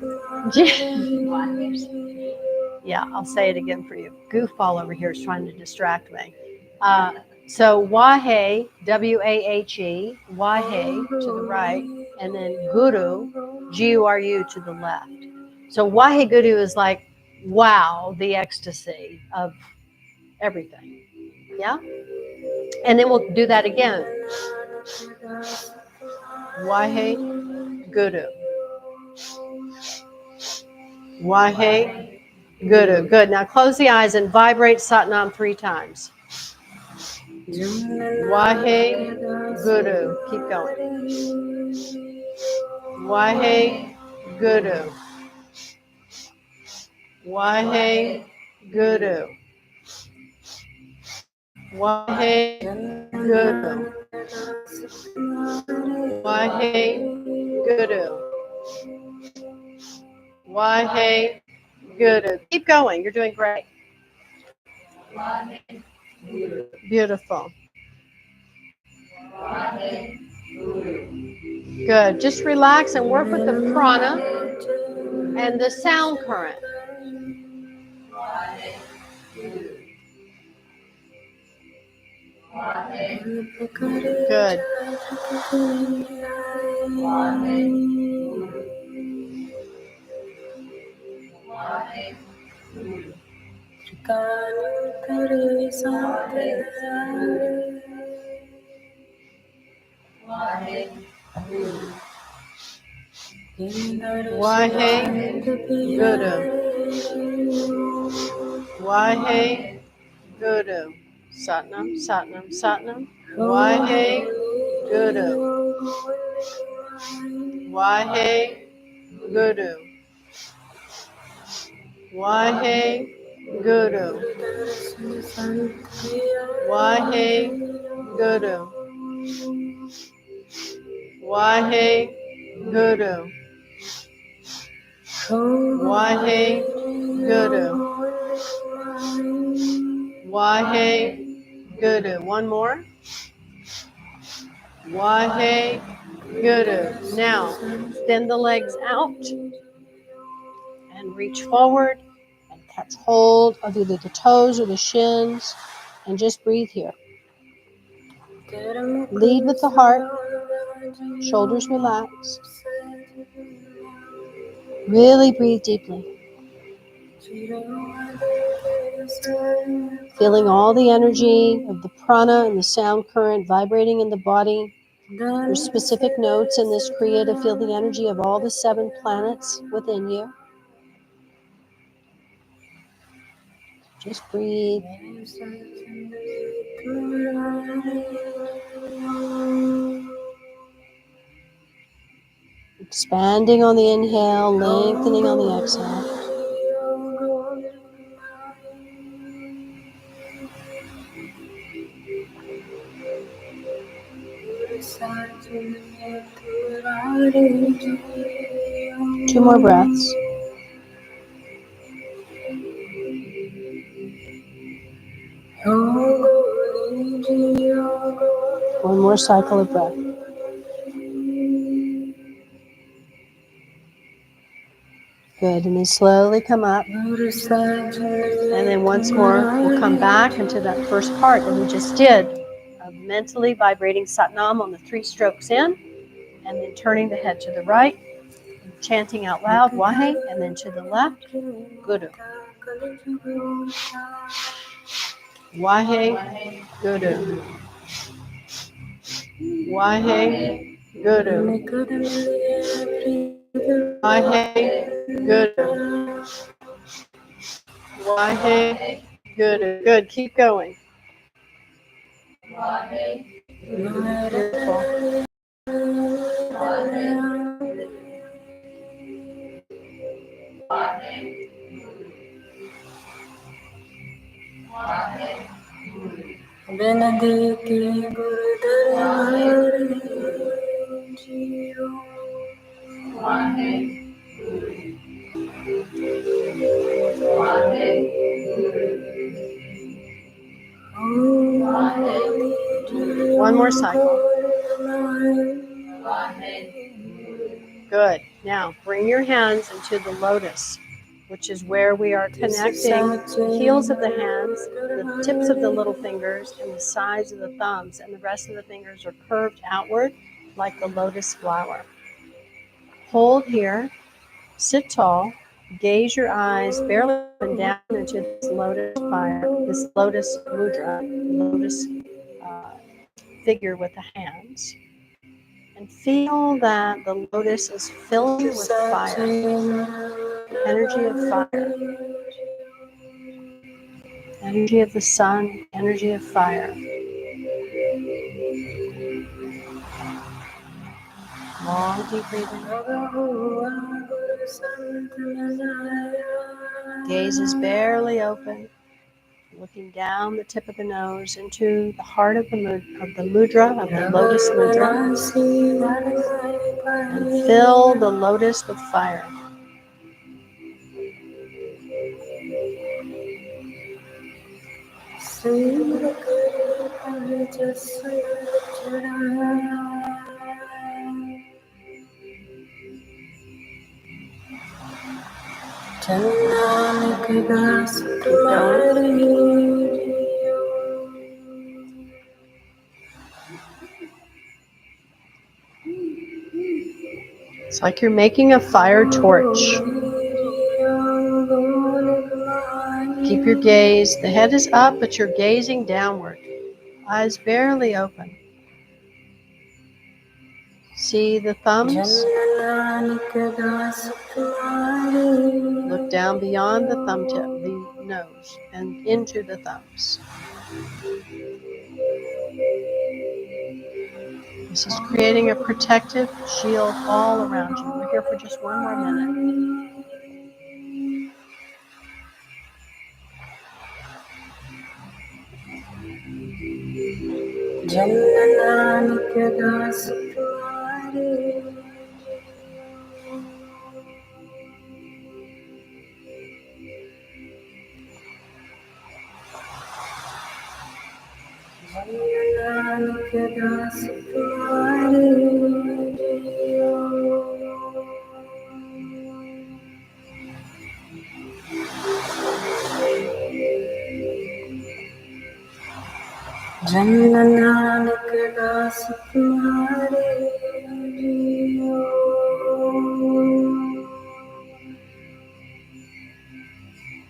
[SPEAKER 2] Yeah, I'll say it again for you. Goofball over here is trying to distract me. So Wahe, W-A-H-E, Wahe to the right, and then Guru, G-U-R-U to the left. So Wahe Guru is like, wow, the ecstasy of everything. Yeah? And then we'll do that again. Wahe Guru. Wahe Guru. Good. Now close the eyes and vibrate Satnam 3 times. Wahe Guru. Keep going. Wahe Guru. Wahe Guru. Wahe Guru. Wahe Guru. Wahe Guru. Keep going. You're doing great. Beautiful. Good. Just relax and work with the prana and the sound current. Good. Wahe Guru. Wahe Guru. Satnam, Satnam, Satnam. Wahe Guru. Wahe Guru. Wahe Guru. Wahe Guru. Wahe Guru. Wahe Guru. Wahe Guru. One more. Wahe Guru. Now, extend the legs out and reach forward and catch hold of either the toes or the shins and just breathe here. Lead with the heart. Shoulders relaxed. Really breathe deeply. Feeling all the energy of the prana and the sound current vibrating in the body. There's specific notes in this Kriya to feel the energy of all the 7 planets within you. Just breathe. Expanding on the inhale, lengthening on the exhale. Two more breaths. One more cycle of breath. Good, and then slowly come up. And then once more, we'll come back into that first part that we just did of mentally vibrating Satnam on the 3 strokes in, and then turning the head to the right, chanting out loud, Wahe, and then to the left, Guru. Wahe, Guru. Wahe, Guru. Wahe, Guru. Wahe, Guru. Good, keep going. Beautiful. One more cycle. Good. Now bring your hands into the lotus, which is where we are connecting the heels of the hands, the tips of the little fingers, and the sides of the thumbs, and the rest of the fingers are curved outward like the lotus flower. Hold here, sit tall, gaze your eyes barely up and down into this lotus fire, this lotus mudra, lotus figure with the hands. And feel that the lotus is filling with fire, energy of fire, energy of the sun, energy of fire. Long, deep breathing. Gaze is barely open, looking down the tip of the nose into the heart of the mudra, of the lotus mudra, and fill the lotus with fire. Keep going. It's like you're making a fire torch. Keep your gaze. The head is up, but you're gazing downward. Eyes barely open. See the thumbs? Look down beyond the thumb tip, the nose, and into the thumbs. This is creating a protective shield all around you. We're here for just one more minute.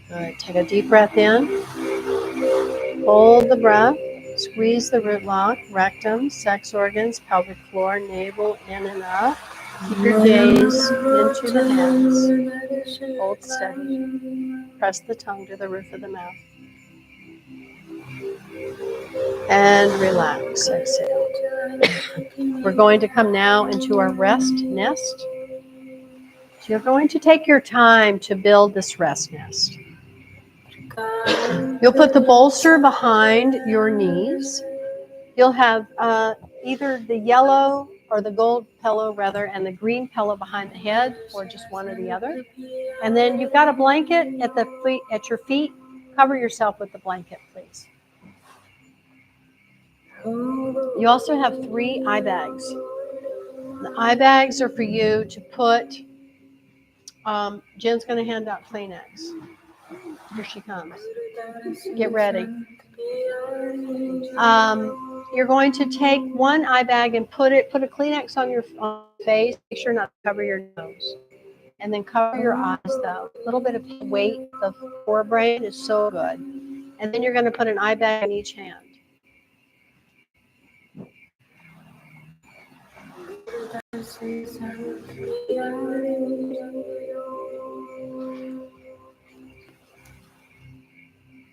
[SPEAKER 2] Good. Take a deep breath in. Hold the breath. Squeeze the root lock, rectum, sex organs, pelvic floor, navel, in and up. Keep your gaze into the hands. Hold steady. Press the tongue to the roof of the mouth. And relax. Exhale. We're going to come now into our rest nest. So you're going to take your time to build this rest nest. You'll put the bolster behind your knees. You'll have either the yellow or the gold pillow, rather, and the green pillow behind the head, or just one or the other. And then you've got a blanket at your feet. Cover yourself with the blanket, please. You also have 3 eye bags. The eye bags are for you to put. Jen's going to hand out Kleenex. Here she comes. Get ready. You're going to take one eye bag and put a Kleenex on your face. Make sure not to cover your nose. And then cover your eyes, though. A little bit of weight of forebrain is so good. And then you're going to put an eye bag in each hand.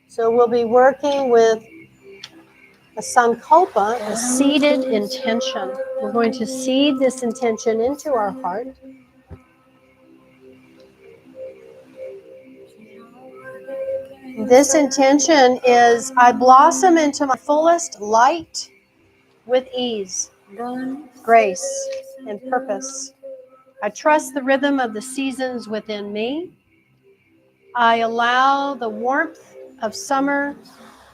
[SPEAKER 2] So we'll be working with a sankalpa, a seeded intention. We're going to seed this intention into our heart. This intention is, I blossom into my fullest light with ease, grace, and purpose. I trust the rhythm of the seasons within me. I allow the warmth of summer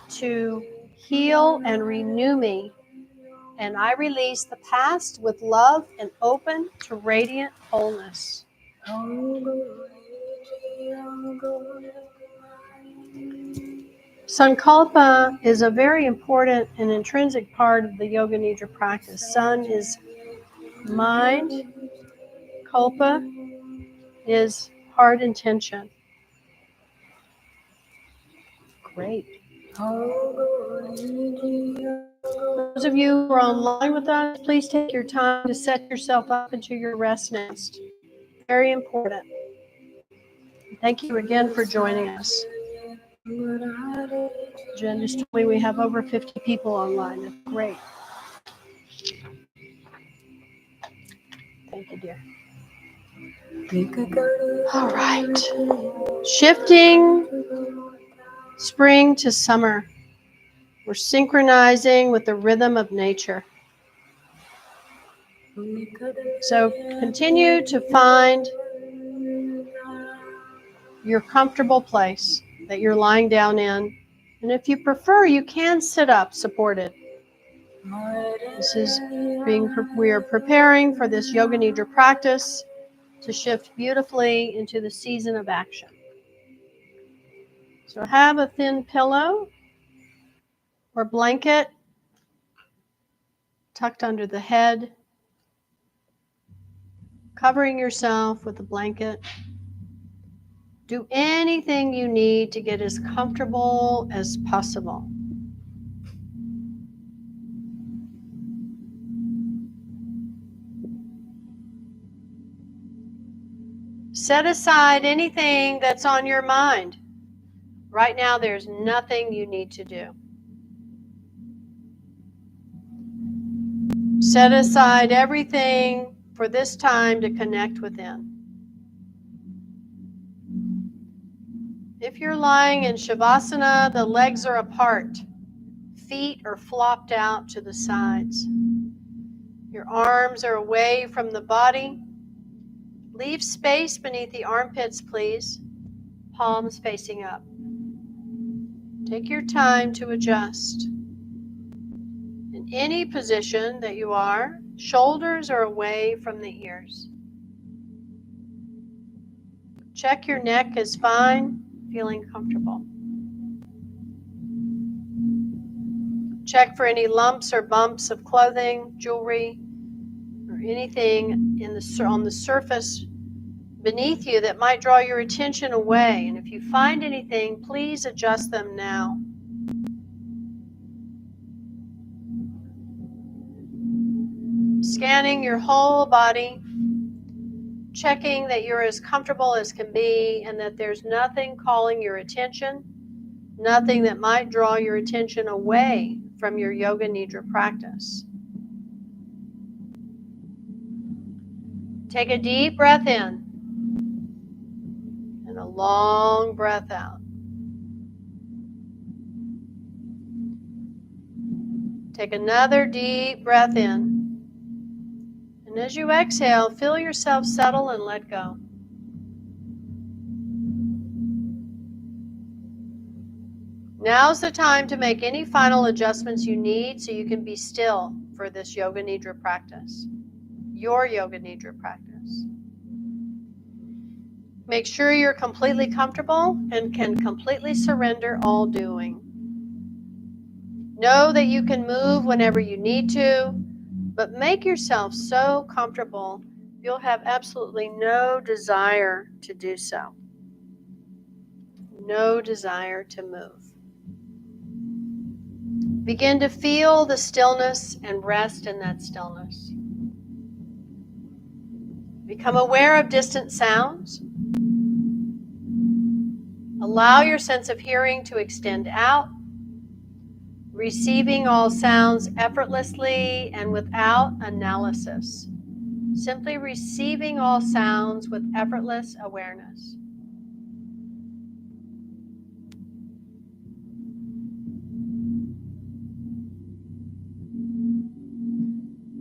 [SPEAKER 2] to heal and renew me. And I release the past with love and open to radiant wholeness. Sankalpa is a very important and intrinsic part of the Yoga Nidra practice. Sun is mind. Kalpa is heart intention. Great. Those of you who are online with us, please take your time to set yourself up into your rest nest. Very important. Thank you again for joining us. Jen just told me we have over 50 people online. That's great. Thank you, dear. All right. Shifting spring to summer. We're synchronizing with the rhythm of nature. So continue to find your comfortable place that you're lying down in. And if you prefer, you can sit up supported. We are preparing for this Yoga Nidra practice to shift beautifully into the season of action. So have a thin pillow or blanket tucked under the head, covering yourself with a blanket. Do anything you need to get as comfortable as possible. Set aside anything that's on your mind. Right now, there's nothing you need to do. Set aside everything for this time to connect within. If you're lying in Shavasana, the legs are apart. Feet are flopped out to the sides. Your arms are away from the body. Leave space beneath the armpits, please. Palms facing up. Take your time to adjust. In any position that you are, shoulders are away from the ears. Check your neck is fine, feeling comfortable. Check for any lumps or bumps of clothing, jewelry, or anything on the surface beneath you that might draw your attention away. And if you find anything, please adjust them now. Scanning your whole body, checking that you're as comfortable as can be and that there's nothing calling your attention, nothing that might draw your attention away from your Yoga Nidra practice. Take a deep breath in and a long breath out. Take another deep breath in. And as you exhale, feel yourself settle and let go. Now's the time to make any final adjustments you need so you can be still for this Yoga Nidra practice, your Yoga Nidra practice. Make sure you're completely comfortable and can completely surrender all doing. Know that you can move whenever you need to, but make yourself so comfortable you'll have absolutely no desire to do so. No desire to move. Begin to feel the stillness and rest in that stillness. Become aware of distant sounds. Allow your sense of hearing to extend out, receiving all sounds effortlessly and without analysis. Simply receiving all sounds with effortless awareness.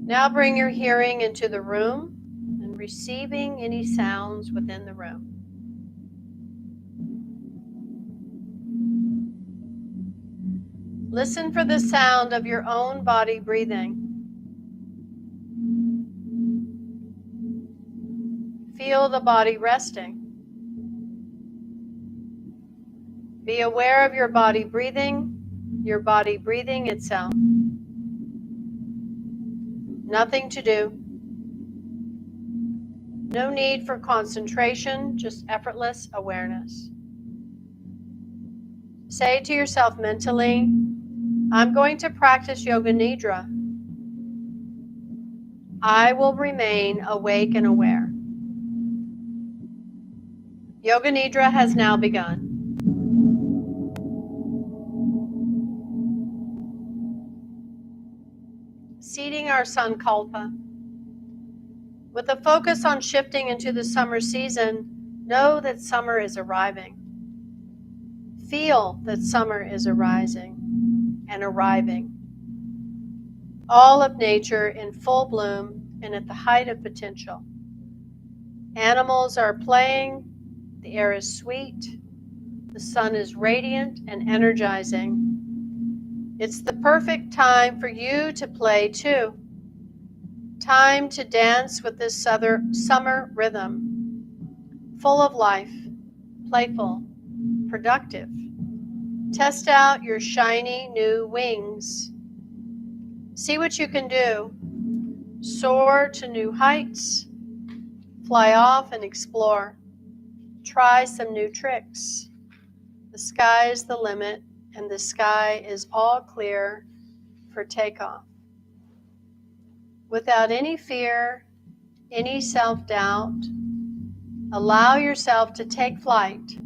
[SPEAKER 2] Now bring your hearing into the room and receiving any sounds within the room. Listen for the sound of your own body breathing. Feel the body resting. Be aware of your body breathing itself. Nothing to do. No need for concentration, just effortless awareness. Say to yourself mentally, I'm going to practice Yoga Nidra. I will remain awake and aware. Yoga Nidra has now begun. Seating our Sankalpa. With a focus on shifting into the summer season, know that summer is arriving. Feel that summer is arising and arriving. All of nature in full bloom and at the height of potential. Animals are playing, the air is sweet, the sun is radiant and energizing. It's the perfect time for you to play too. Time to dance with this summer rhythm, full of life, playful, productive. Test out your shiny new wings. See what you can do. Soar to new heights. Fly off and explore. Try some new tricks. The sky's the limit, and the sky is all clear for takeoff. Without any fear, any self-doubt, allow yourself to take flight.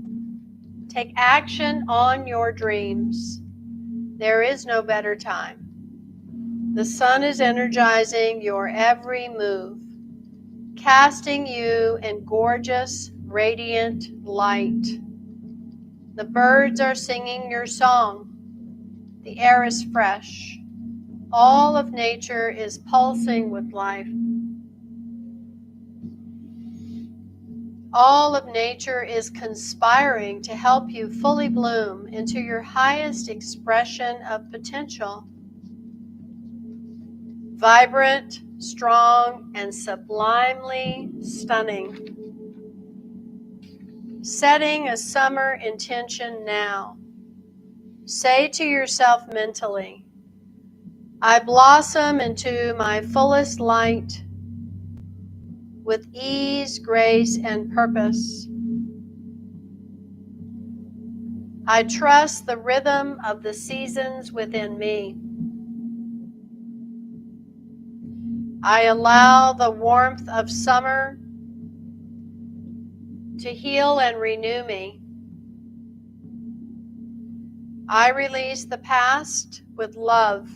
[SPEAKER 2] Take action on your dreams. There is no better time. The sun is energizing your every move, casting you in gorgeous, radiant light. The birds are singing your song. The air is fresh. All of nature is pulsing with life. All of nature is conspiring to help you fully bloom into your highest expression of potential. Vibrant, strong, and sublimely stunning. Setting a summer intention now. Say to yourself mentally, I blossom into my fullest light with ease, grace, and purpose. I trust the rhythm of the seasons within me. I allow the warmth of summer to heal and renew me. I release the past with love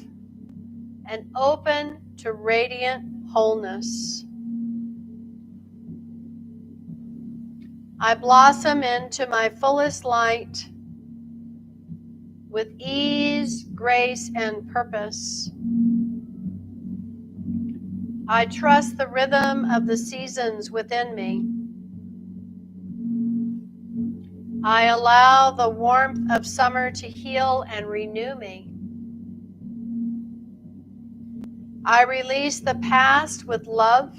[SPEAKER 2] and open to radiant wholeness. I blossom into my fullest light with ease, grace, and purpose. I trust the rhythm of the seasons within me. I allow the warmth of summer to heal and renew me. I release the past with love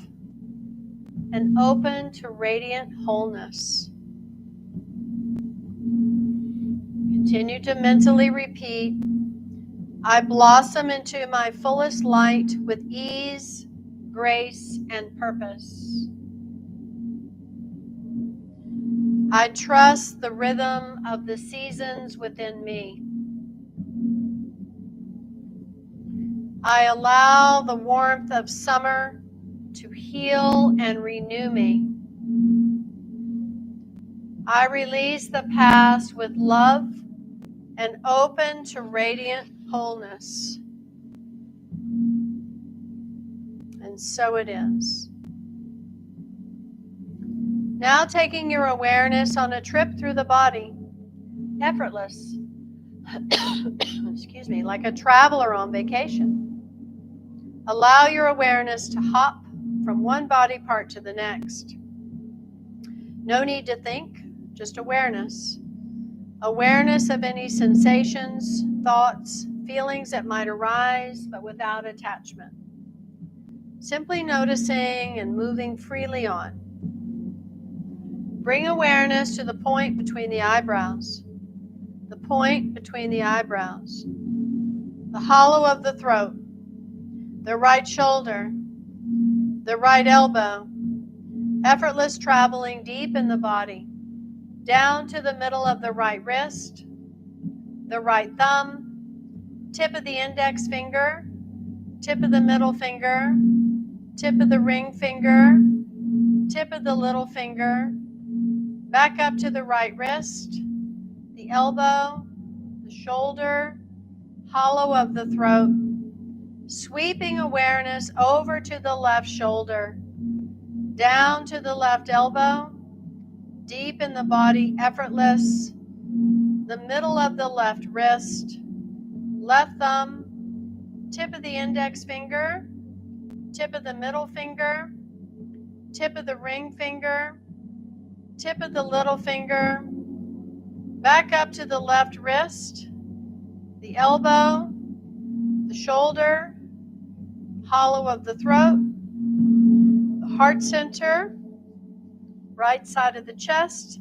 [SPEAKER 2] and open to radiant wholeness. Continue to mentally repeat, I blossom into my fullest light with ease, grace, and purpose. I trust the rhythm of the seasons within me. I allow the warmth of summer to heal and renew me. I release the past with love and open to radiant wholeness. And so it is. Now taking your awareness on a trip through the body, effortless, excuse me, like a traveler on vacation. Allow your awareness to hop from one body part to the next. No need to think, just awareness. Awareness of any sensations, thoughts, feelings that might arise, but without attachment. Simply noticing and moving freely on. Bring awareness to the point between the eyebrows. The point between the eyebrows. The hollow of the throat. The right shoulder. The right elbow. Effortless traveling deep in the body. Down to the middle of the right wrist. The right thumb. Tip of the index finger. Tip of the middle finger. Tip of the ring finger. Tip of the little finger. Back up to the right wrist, the elbow, the shoulder, hollow of the throat. Sweeping awareness over to the left shoulder, down to the left elbow, deep in the body, effortless. The middle of the left wrist, left thumb, tip of the index finger, tip of the middle finger, tip of the ring finger, tip of the little finger, back up to the left wrist, the elbow, the shoulder, hollow of the throat, the heart center, right side of the chest,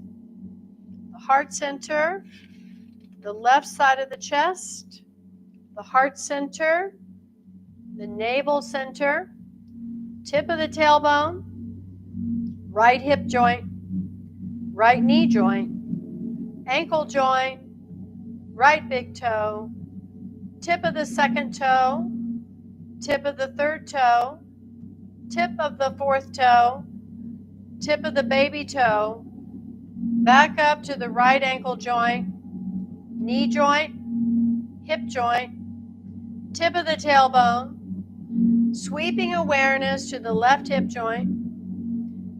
[SPEAKER 2] the heart center, the left side of the chest, the heart center, the navel center, tip of the tailbone, right hip joint, right knee joint, ankle joint, right big toe, tip of the second toe, tip of the third toe, tip of the fourth toe, tip of the baby toe, back up to the right ankle joint, knee joint, hip joint, tip of the tailbone, sweeping awareness to the left hip joint,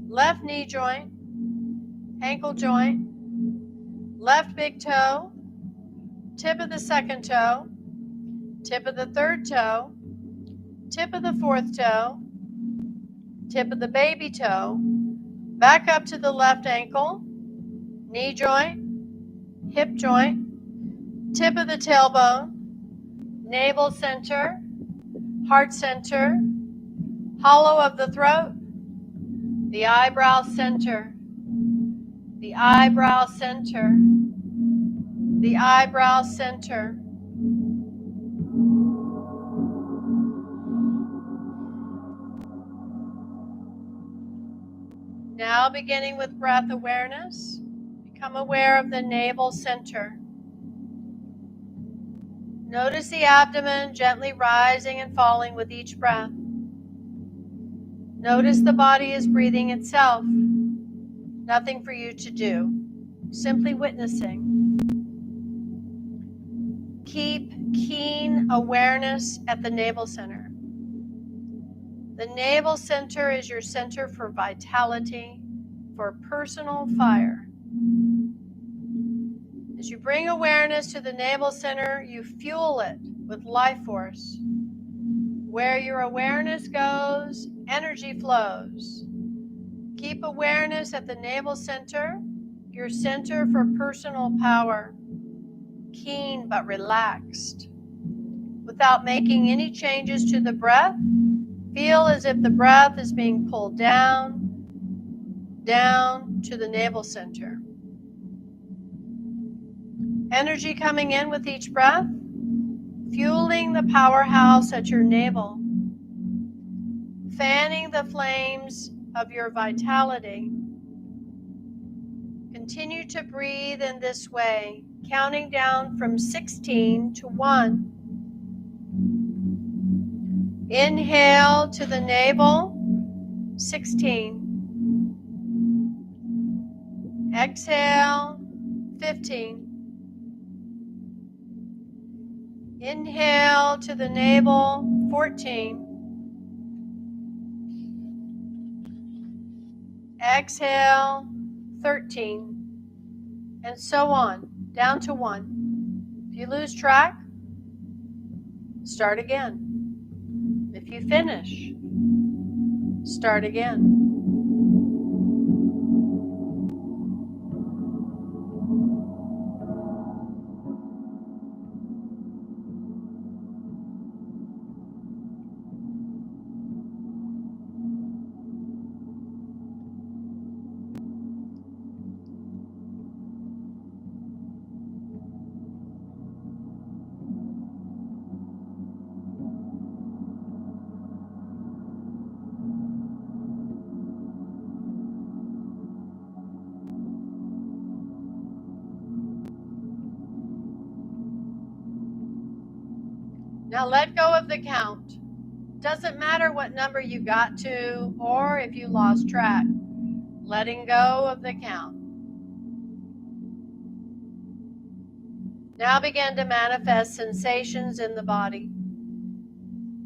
[SPEAKER 2] left knee joint, ankle joint, left big toe, tip of the second toe, tip of the third toe, tip of the fourth toe, tip of the baby toe, back up to the left ankle, knee joint, hip joint, tip of the tailbone, navel center, heart center, hollow of the throat, the eyebrow center, the eyebrow center, the eyebrow center. Now beginning with breath awareness, become aware of the navel center. Notice the abdomen gently rising and falling with each breath. Notice the body is breathing itself. Nothing for you to do. Simply witnessing. Keep keen awareness at the navel center. The navel center is your center for vitality, for personal fire. As you bring awareness to the navel center, you fuel it with life force. Where your awareness goes, energy flows. Keep awareness at the navel center, your center for personal power. Keen but relaxed. Without making any changes to the breath, feel as if the breath is being pulled down to the navel center. Energy coming in with each breath, fueling the powerhouse at your navel, fanning the flames of your vitality. Continue to breathe in this way, counting down from 16 to 1. Inhale to the navel, 16. Exhale, 15. Inhale to the navel, 14. Exhale, 13. And so on, down to 1. If you lose track, start again. If you finish, start again. Now let go of the count. Doesn't matter what number you got to or if you lost track. Letting go of the count. Now begin to manifest sensations in the body.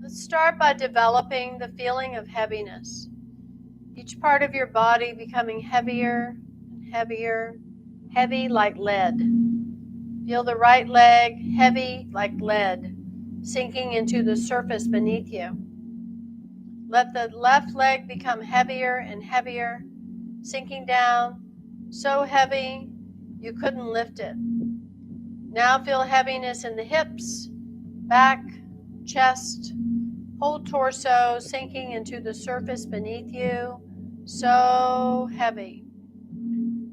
[SPEAKER 2] Let's start by developing the feeling of heaviness. Each part of your body becoming heavier and heavier, heavy like lead. Feel the right leg heavy like lead, sinking into the surface beneath you. Let the left leg become heavier and heavier, sinking down, so heavy you couldn't lift it. Now feel heaviness in the hips, back, chest, whole torso sinking into the surface beneath you, so heavy.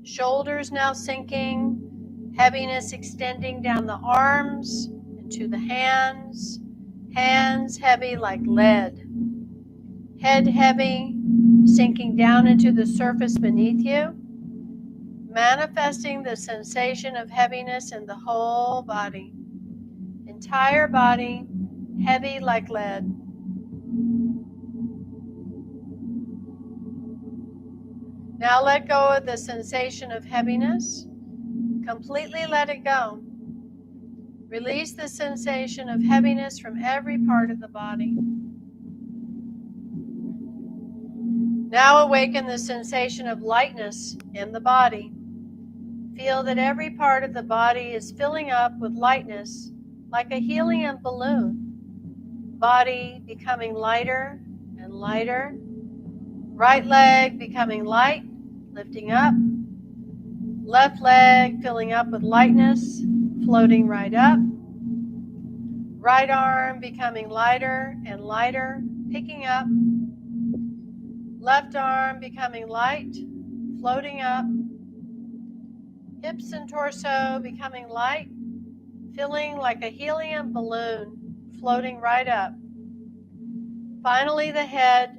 [SPEAKER 2] Shoulders now sinking, heaviness extending down the arms, into the hands, hands heavy like lead. Head heavy, sinking down into the surface beneath you, manifesting the sensation of heaviness in the whole body. Entire body, heavy like lead. Now let go of the sensation of heaviness. Completely let it go. Release the sensation of heaviness from every part of the body. Now awaken the sensation of lightness in the body. Feel that every part of the body is filling up with lightness like a helium balloon. Body becoming lighter and lighter. Right leg becoming light, lifting up. Left leg filling up with lightness, floating right up. Right arm becoming lighter and lighter, picking up. Left arm becoming light, floating up. Hips and torso becoming light, feeling like a helium balloon, floating right up. Finally, the head,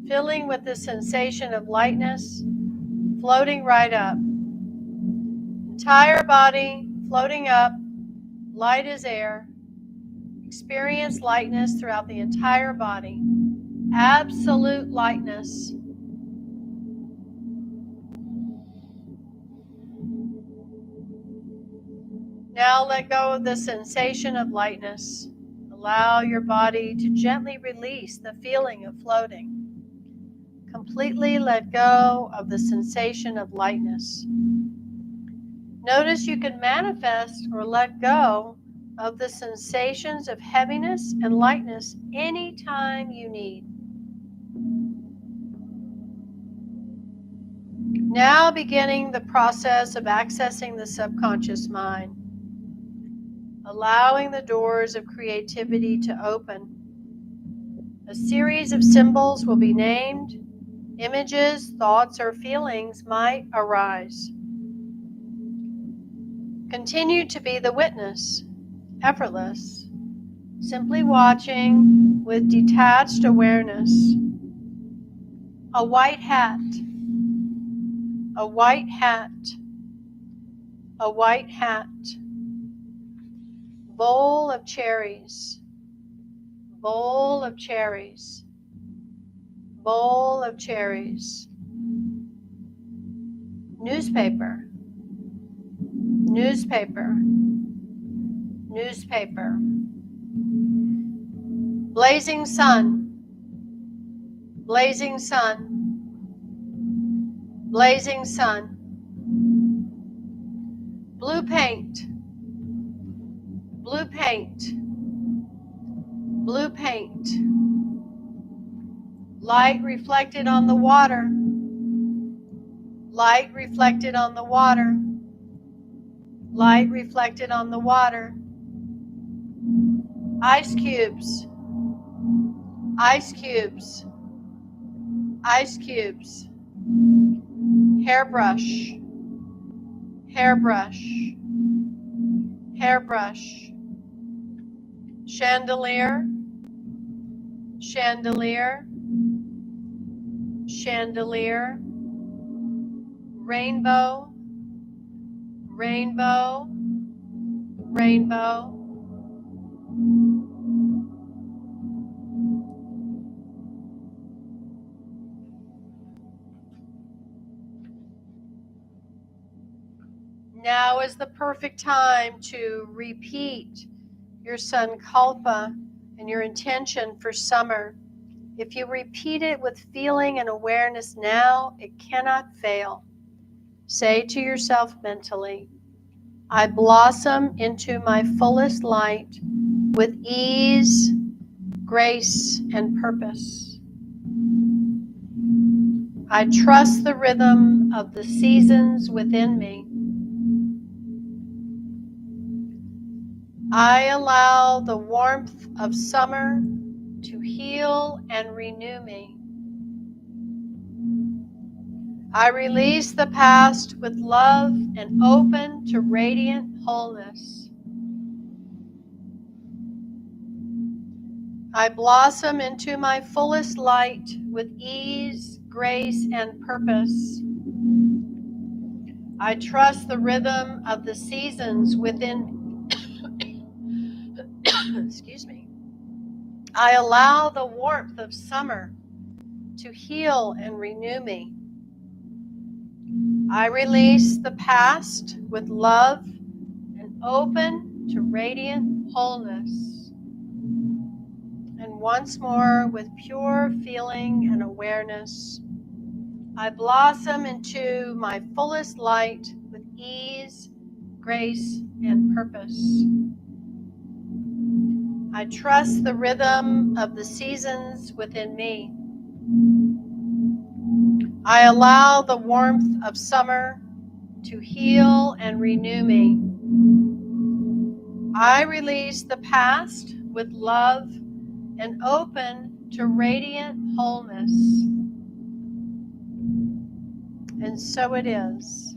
[SPEAKER 2] filling with the sensation of lightness, floating right up. Entire body floating up, light as air. Experience lightness throughout the entire body. absolute lightness. Now let go of the sensation of lightness. Allow your body to gently release the feeling of floating. Completely let go of the sensation of lightness. Notice you can manifest or let go of the sensations of heaviness and lightness anytime you need. Now beginning the process of accessing the subconscious mind, allowing the doors of creativity to open. A series of symbols will be named. Images, thoughts, or feelings might arise. Continue to be the witness, effortless, simply watching with detached awareness. A white hat, a white hat, a white hat. Bowl of cherries, bowl of cherries, bowl of cherries. Newspaper, newspaper, newspaper. Blazing sun, blazing sun, blazing sun. Blue paint, blue paint, blue paint. Light reflected on the water, light reflected on the water, light reflected on the water. Ice cubes, ice cubes, ice cubes. Hairbrush, hairbrush, hairbrush. Chandelier, chandelier, chandelier. Rainbow, rainbow, rainbow. Now is the perfect time to repeat your sankalpa and your intention for summer. If you repeat it with feeling and awareness now, it cannot fail. Say to yourself mentally, I blossom into my fullest light with ease, grace, and purpose. I trust the rhythm of the seasons within me. I allow the warmth of summer to heal and renew me. I release the past with love and open to radiant wholeness. I blossom into my fullest light with ease, grace, and purpose. I trust the rhythm of the seasons within excuse me. I allow the warmth of summer to heal and renew me. I release the past with love and open to radiant wholeness. And once more, with pure feeling and awareness, I blossom into my fullest light with ease, grace, and purpose. I trust the rhythm of the seasons within me. I allow the warmth of summer to heal and renew me. I release the past with love and open to radiant wholeness. And so it is.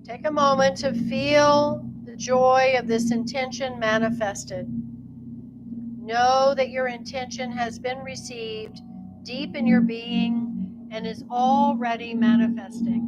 [SPEAKER 2] Take a moment to feel the joy of this intention manifested. Know that your intention has been received deep in your being and is already manifesting.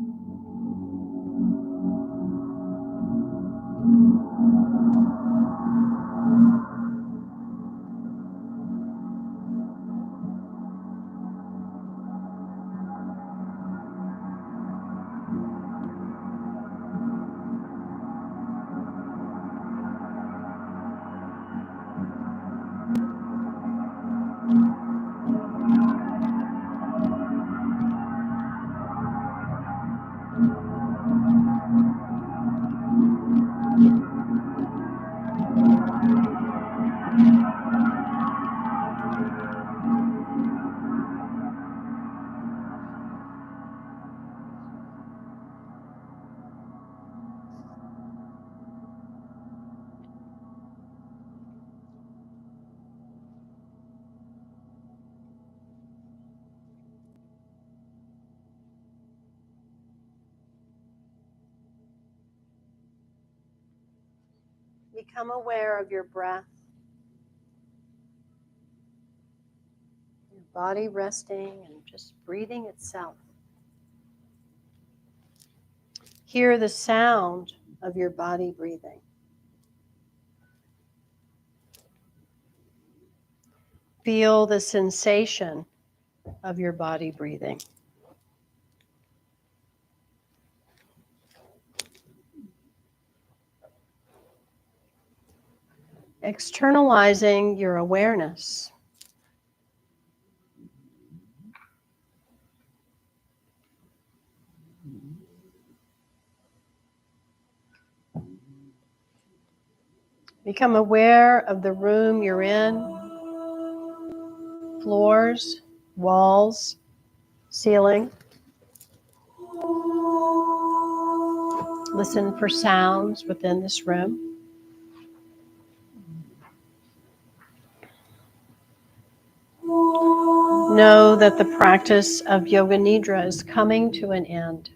[SPEAKER 2] Become aware of your breath, your body resting and just breathing itself. Hear the sound of your body breathing. Feel the sensation of your body breathing. Externalizing your awareness. Become aware of the room you're in, floors, walls, ceiling. Listen for sounds within this room. Know that the practice of Yoga Nidra is coming to an end.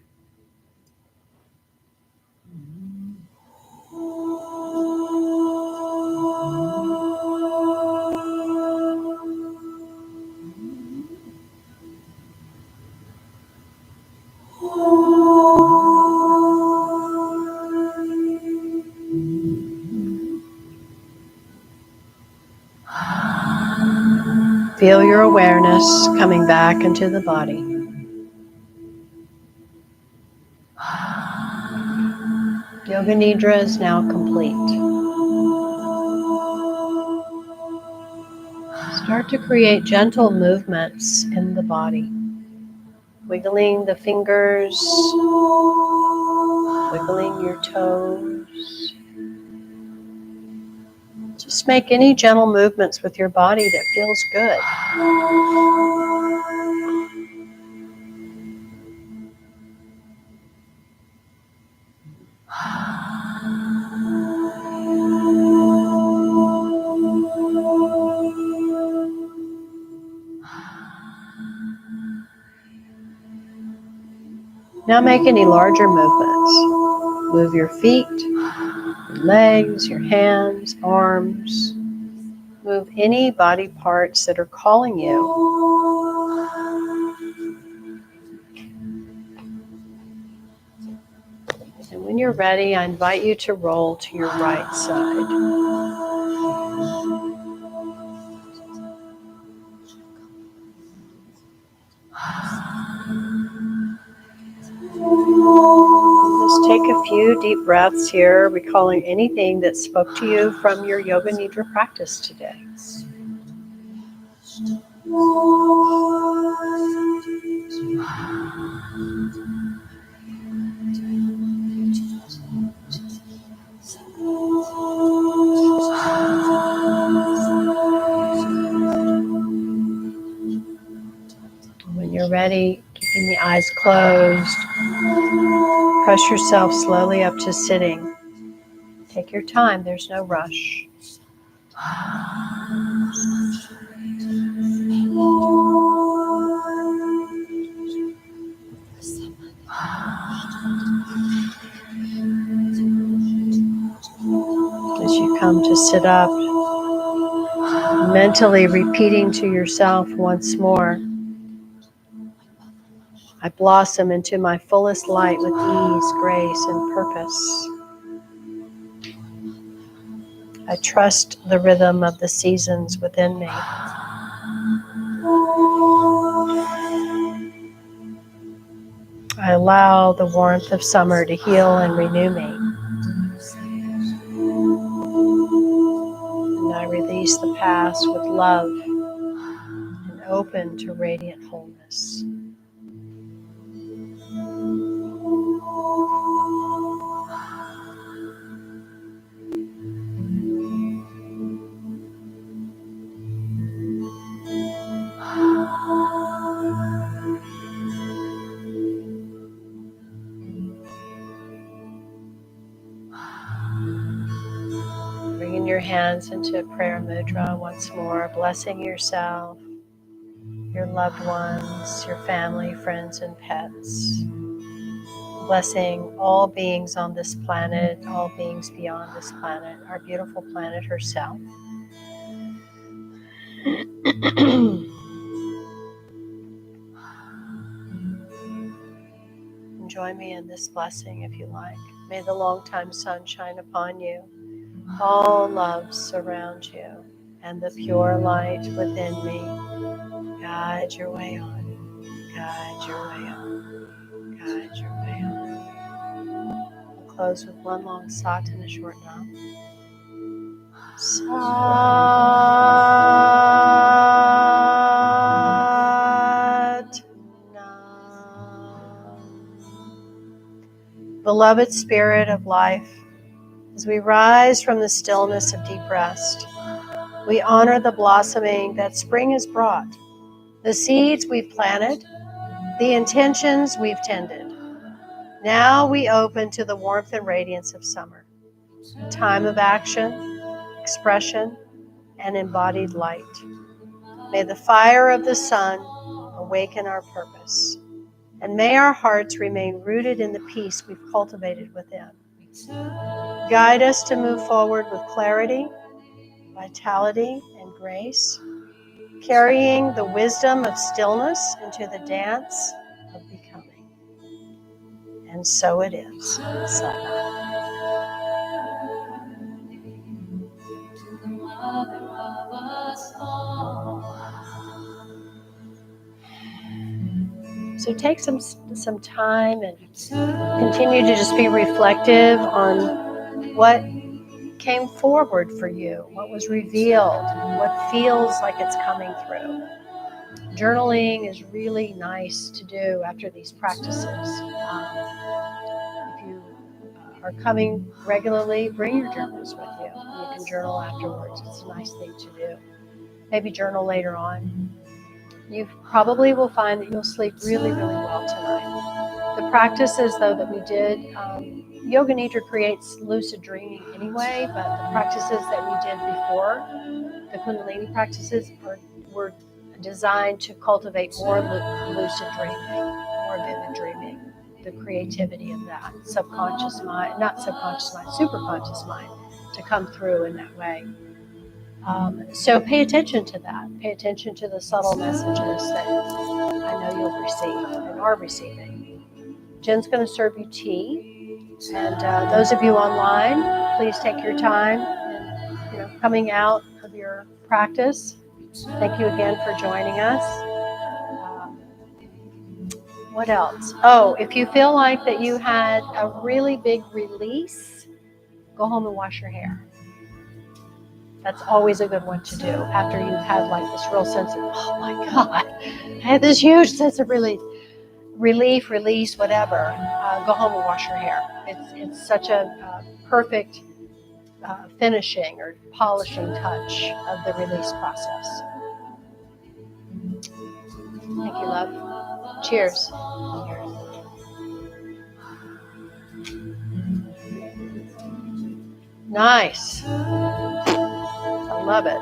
[SPEAKER 2] Feel your awareness coming back into the body. Yoga Nidra is now complete. Start to create gentle movements in the body. Wiggling the fingers, wiggling your toes. Just make any gentle movements with your body that feels good. Now make any larger movements. Move your feet, your legs, your hands, arms. Move any body parts that are calling you. And when you're ready, I invite you to roll to your right side. Just take a few deep breaths here, recalling anything that spoke to you from your Yoga Nidra practice today. When you're ready, keeping the eyes closed, press yourself slowly up to sitting. Take your time, there's no rush. As you come to sit up, mentally repeating to yourself once more, I blossom into my fullest light with ease, grace, and purpose. I trust the rhythm of the seasons within me. I allow the warmth of summer to heal and renew me. And I release the past with love and open to radiant wholeness. Bringing your hands into prayer mudra once more, blessing yourself, your loved ones, your family, friends, and pets. Blessing all beings on this planet, all beings beyond this planet, our beautiful planet herself. Join me in this blessing if you like. May the long-time sun shine upon you. All love surround you, and the pure light within me guide your way on. Guide your way on. Guide your way on. We'll close with one long sat and a short nam. Sat Nam. Beloved Spirit of life, as we rise from the stillness of deep rest, we honor the blossoming that spring has brought, the seeds we've planted, the intentions we've tended. Now we open to the warmth and radiance of summer, a time of action, expression, and embodied light. May the fire of the sun awaken our purpose, and may our hearts remain rooted in the peace we've cultivated within. Guide us to move forward with clarity, vitality, and grace, carrying the wisdom of stillness into the dance of becoming. And so it is. Satnam. So take some time and continue to just be reflective on what came forward for you, what was revealed, what feels like it's coming through. Journaling is really nice to do after these practices. If you are coming regularly, bring your journals with you. You can journal afterwards. It's a nice thing to do. Maybe journal later on. You probably will find that you'll sleep really, really well tonight. The practices, though, that we did, Yoga Nidra creates lucid dreaming anyway, but the practices that we did before, the Kundalini practices, were designed to cultivate more lucid dreaming, more vivid dreaming, the creativity of that subconscious mind, not subconscious mind, superconscious mind, to come through in that way. So pay attention to that. Pay attention to the subtle messages that I know you'll receive and are receiving. Jen's going to serve you tea. And those of you online, please take your time and, coming out of your practice. Thank you again for joining us. What else? Oh, if you feel like that you had a really big release, go home and wash your hair. That's always a good one to do after you've had like this real sense of, oh my God, I had this huge sense of relief, release, whatever. Go home and wash your hair. It's such a perfect finishing or polishing touch of the release process. Thank you, love. Cheers. Nice. I love it.